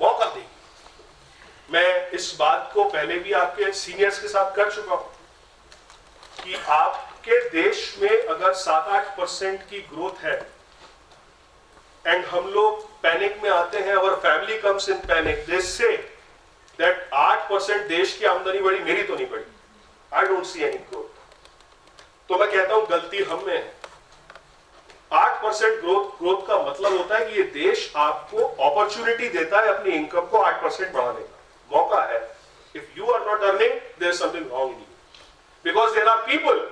Speaker 1: मौका देगी. मैं इस बात को पहले भी आपके सीनियर्स के साथ कर चुका हूं कि आपके देश में अगर 7-8% की ग्रोथ है एंड हम लोग पैनिक में आते हैं, और family comes in panic, they say that 8% देश की आमदनी बढ़ी, मेरी तो नहीं बढ़ी, I don't see any growth. तो मैं कहता हूं गलती हम में है. 8% ग्रोथ का मतलब होता है कि ये देश आपको अपॉर्चुनिटी देता है अपनी इनकम को 8% बढ़ाने का मौका है. If you are not earning, there is something wrong in you, because there are people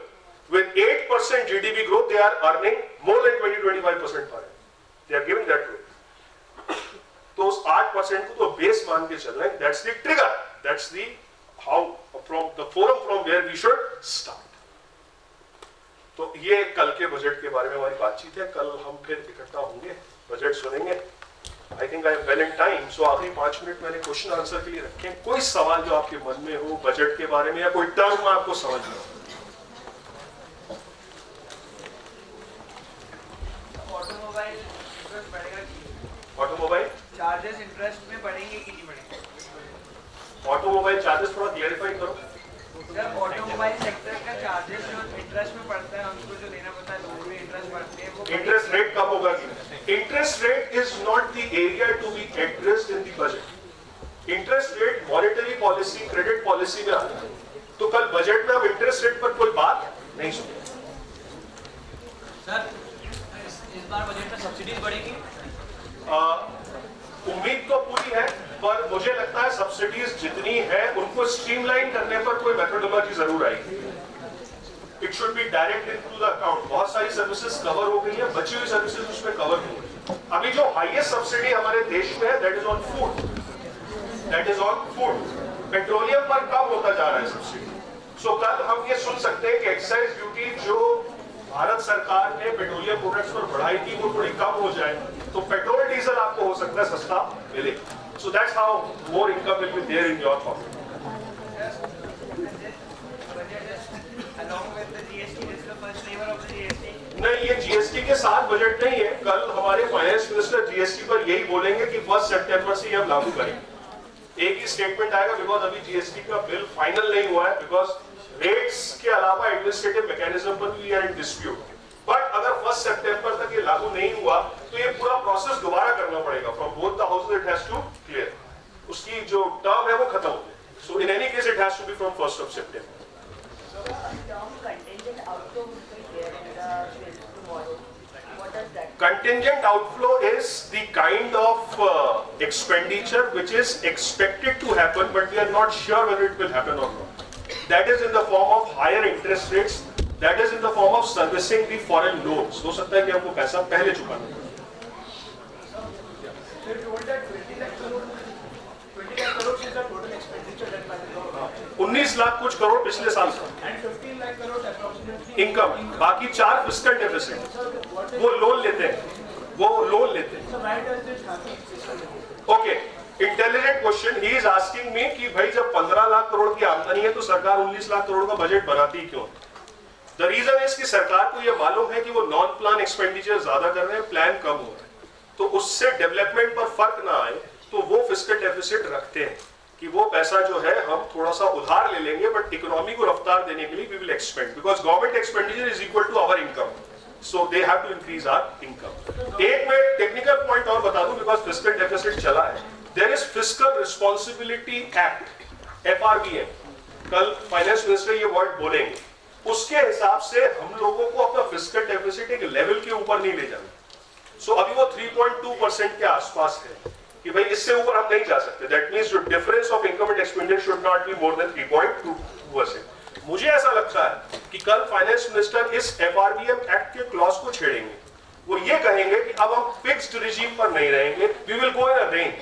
Speaker 1: with 8% GDP growth, they are earning more than 20-25% per annum. They are giving that growth. तो उस 8% को तो बेस मान के चल रहे हैं. That's the trigger. That's the how from the forum from where we should start. तो ये कल के बजट के बारे में हमारी बातचीत है. कल हम फिर इकट्ठा होंगे, बजट सुनेंगे. I think I am well in time. So आखिरी 5 मिनट मैंने क्वेश्चन आंसर के लिए रखे. कोई सवाल जो आपके मन में हो बजट के बारे में, या कोई टर्म आपको समझ में हो?
Speaker 3: ऑटोमोबाइल इंटरेस्ट बढ़ेगा कि
Speaker 1: ऑटोमोबाइल
Speaker 3: चार्जेस इंटरेस्ट में बढ़ेंगे कि नहीं बढ़ेंगे?
Speaker 1: ऑटोमोबाइल चार्जेस थोड़ा क्लैरिफाई करो.
Speaker 3: सर ऑटोमोबाइल सेक्टर का चार्जेस जो इंटरेस्ट में पड़ता है, हमको जो देना पड़ता है, लोगों में इंटरेस्ट बढ़ते हैं, वो
Speaker 1: इंटरेस्ट रेट कम होगा. Interest rate is not the area to be addressed in the budget. Interest rate monetary policy, credit policy में आता है. तो कल बजट में हम इंटरेस्ट रेट पर कोई बात नहीं सुनेंगे.
Speaker 3: सर इस बार बजट में सब्सिडीज बढ़ेगी?
Speaker 1: उम्मीद तो पूरी है, पर मुझे लगता है सब्सिडीज जितनी है उनको स्ट्रीमलाइन करने पर कोई मेथोडोलॉजी जरूर आएगी. It should be direct into the account. बहुत सारी सर्विसेज कवर हो गई है, बची हुई सर्विसेज उसमें कवर नहीं हुई. अभी जो हाईएस्ट सब्सिडी हमारे देश में है, that is on food. That is on food. Petroleum पर कम होता जा रहा है सब्सिडी. सो कल हम ये सुन सकते हैं कि एक्साइज ड्यूटी जो भारत सरकार ने पेट्रोलियम प्रोडक्ट्स पर बढ़ाई थी वो थोड़ी कम हो जाए, तो पेट्रोल डीजल आपको हो सकता है सस्ता मिले. So that's how more income will be there in your pocket. नहीं, ये जीएसटी के साथ बजट नहीं है. कल हमारे फाइनेंस मिनिस्टर जीएसटी पर यही बोलेंगे कि 1 सितंबर से हम लागू करेंगे. एक ही स्टेटमेंट आएगा, बिकॉज अभी जीएसटी का बिल फाइनल नहीं हुआ है, बिकॉज रेट्स के अलावा एडमिनिस्ट्रेटिव मैकेनिज्म पर भी आर इन डिस्प्यूट. बट अगर 1 सितंबर तक ये लागू नहीं हुआ तो ये पूरा प्रोसेस दोबारा करना पड़ेगा. From both the houses it has to clear. उसकी जो टर्म है वो खत्म हो गई. So in any case it has to be from 1 September. Contingent outflow is the kind of expenditure which is expected to happen, but we are not sure whether it will happen or not. That is in the form of higher interest rates. That is in the form of servicing the foreign loans. हो सकता है कि हमको पैसा पहले चुकाना है.
Speaker 2: So you told that 20 lakh crore is the total expenditure done by the government.
Speaker 1: 19 lakh कुछ करोड़ पिछले साल से
Speaker 2: And 15 lakh crore approximately.
Speaker 1: Income, बाकी 4 फिस्कल डेफिसिट. वो लोन लेते हैं, वो लोन लेते हैं.
Speaker 2: So why does this happen?
Speaker 1: Okay, intelligent question. He is asking me कि भाई जब 15 लाख करोड़ की आमदनी है तो सरकार 19 लाख करोड़ का बजट बनाती क्यों? द रीजन इज कि सरकार को ये मालूम है कि वो नॉन प्लान एक्सपेंडिचर ज्यादा कर रहे हैं, प्लान कम हो रहा है, तो उससे डेवलपमेंट पर फर्क ना आए, तो वो फिस्कल डेफिसिट रखते हैं कि वो पैसा जो है हम थोड़ा सा उधार ले लेंगे, बट इकोनॉमी को रफ्तार देने के लिए we will expend, because government expenditure is equal to our income. So they have to increase our income. एक मैं टेक्निकल पॉइंट और बता दूं, बिकॉज फिस्कल डेफिसिट चला है. There is Fiscal Responsibility Act, FRBM. कल फाइनेंस मिनिस्टर ये वर्ड बोलेंगे, उसके हिसाब से हम लोगों को अपना फिस्कल डेफिसिट एक लेवल के ऊपर नहीं ले जाना। सो अभी वो 3.2% के आसपास है कि भाई इससे ऊपर हम नहीं जा सकते। दैट मींस जो difference of income and expenditure should not be more than 3.2%। मुझे ऐसा लगता है कि कल फाइनेंस मिनिस्टर इस FRBM एक्ट के क्लॉज को छेड़ेंगे। वो ये कहेंगे कि अब हम फिक्स्ड रिजीम पर नहीं रहेंगे, we will go in a range,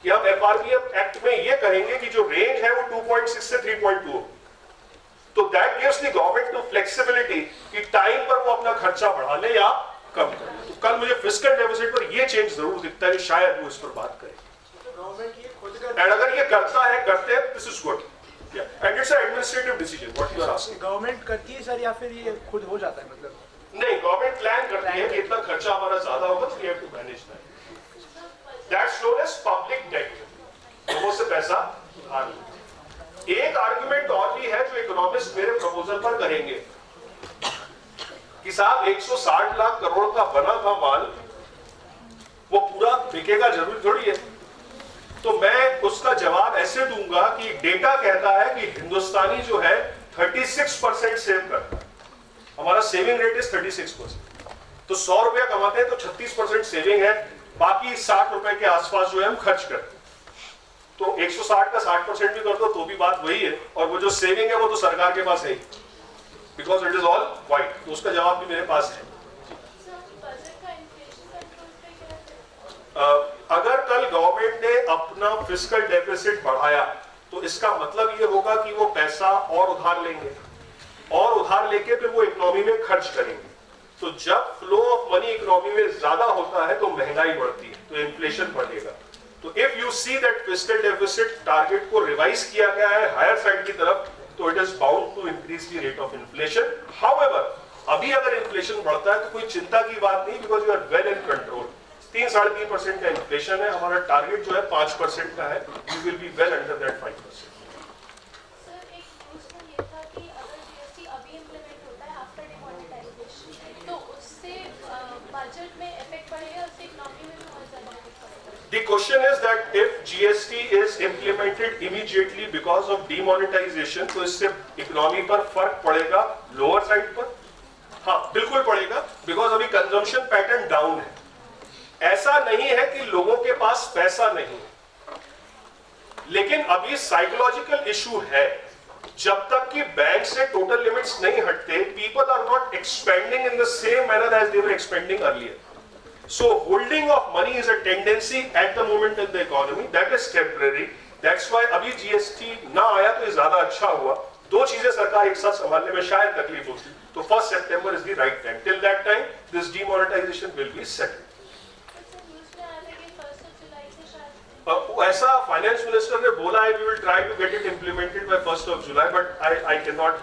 Speaker 1: कि हम FRBM एक्ट में ये कहेंगे कि जो रेंज है वो 2.6 से 3.2। तो that gives the government to flexibility कि टाइम पर वो अपना खर्चा बढ़ा ले या कम कर ले। तो कल मुझे फिस्कल डेफिसिट पर ये चेंज जरूर दिखता है कि शायद वो इस पर बात करे।
Speaker 2: गवर्नमेंट ये खुद कर
Speaker 1: एंड अगर ये करते हैं this is good, and it's administrative decision what you are asking.
Speaker 2: Government करती है सर या फिर ये खुद हो जाता है? मतलब
Speaker 1: नहीं, गवर्नमेंट प्लान करती है कि इतना खर्चा हमारा ज्यादा होगा तो we have to manage that. That's known as public debt, लोगों से पैसा उधार लो। एक आर्गुमेंट और भी है जो इकोनॉमिस्ट मेरे प्रपोजल पर करेंगे कि साहब 160 लाख करोड़ का बना था माल, वो पूरा बिकेगा जरूरी थोड़ी है। तो मैं उसका जवाब ऐसे दूंगा कि डेटा कहता है कि हिंदुस्तानी जो है 36% सेव करता है, हमारा सेविंग रेट इज 36%। तो 100 रुपया कमाते हैं तो 36% सेविंग है, बाकी 60 रुपए के आसपास जो है हम खर्च करते हैं। तो 160 का 60% भी कर दो तो भी बात वही है, और वो जो सेविंग है वो तो सरकार के पास है, because it is all white. तो उसका जवाब भी मेरे पास है। अगर कल गवर्नमेंट ने अपना फिस्कल डेफिसिट बढ़ाया तो इसका मतलब ये होगा कि वो पैसा और उधार लेंगे, और उधार लेके फिर वो इकोनॉमी में खर्च करेंगे। तो जब फ्लो ऑफ मनी इकोनॉमी में ज्यादा होता है तो महंगाई बढ़ती है, तो इन्फ्लेशन बढ़ेगा। तो if you see that fiscal deficit target को रिवाइज किया गया है हायर साइड की तरफ, तो it is bound to increase the rate of inflation. However, अभी अगर इन्फ्लेशन बढ़ता है तो कोई चिंता की बात नहीं, because you are well in control. 3-3.5% का इन्फ्लेशन है, हमारा टारगेट जो है 5% का है। You will be well under that 5%।
Speaker 5: Sir, एक क्वेश्चन ये था कि अगर GST अभी इम्प्लीमेंट होता है आफ्टर डिमोनेटाइजेशन, तो उससे बजट में इफेक्ट पड़ेगा, उससे इकोनॉमी में भी बहुत ज्यादा इफेक्ट पड़ेगा।
Speaker 1: The question is that if GST is implemented immediately because of demonetization, तो इससे इकोनॉमी पर फर्क पड़ेगा लोअर साइड पर? हाँ, बिल्कुल पड़ेगा, बिकॉज अभी कंजम्पशन पैटर्न डाउन है। ऐसा नहीं है कि लोगों के पास पैसा नहीं, लेकिन अभी साइकोलॉजिकल इशू है। जब तक कि बैंक से टोटल लिमिट्स नहीं हटते, people are not expending in the same manner as they were expending earlier. So holding of money is a tendency at the moment in the economy that is temporary. That's why अभी GST ना आया तो ये ज्यादा अच्छा हुआ। दो चीजें सरकार एक साथ संभालने में शायद तकलीफ होती, तो 1 September is the right time. Till that time, this demonetization will be settled. ऐसा फाइनेंस मिनिस्टर ने बोला है, we will try to get it implemented by 1st of July, but I cannot.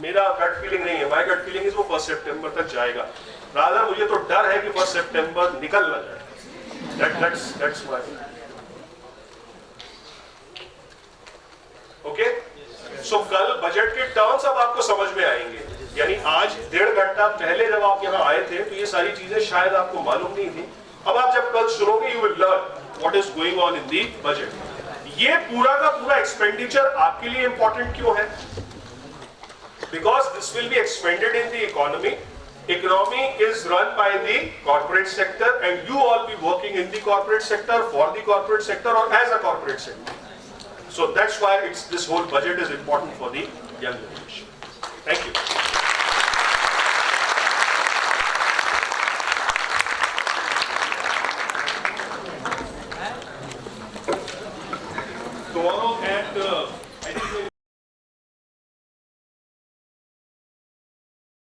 Speaker 1: मेरा गट फीलिंग नहीं है, my gut feeling is वो 1 September तक जाएगा। राधा मुझे तो डर है कि 1 September निकल ना जाए। That's why. Okay? So कल बजट के टर्म्स अब आपको समझ में आएंगे। यानी आज 1.5 घंटा पहले जब आप यहाँ आए थे तो ये सारी चीजें शायद आपको मालूम नहीं थी। अब आप जब कल सुनोगे you will learn what is going on in the budget. ये पूरा का पूरा एक्सपेंडिचर आपके लिए इंपॉर्टेंट क्यों है? Because this will be expended in the economy. Economy is run by the corporate sector, and you all be working in the corporate sector, for the corporate sector, or as a corporate sector. So that's why this whole budget is important for the young generation. Thank you. Tomorrow at I think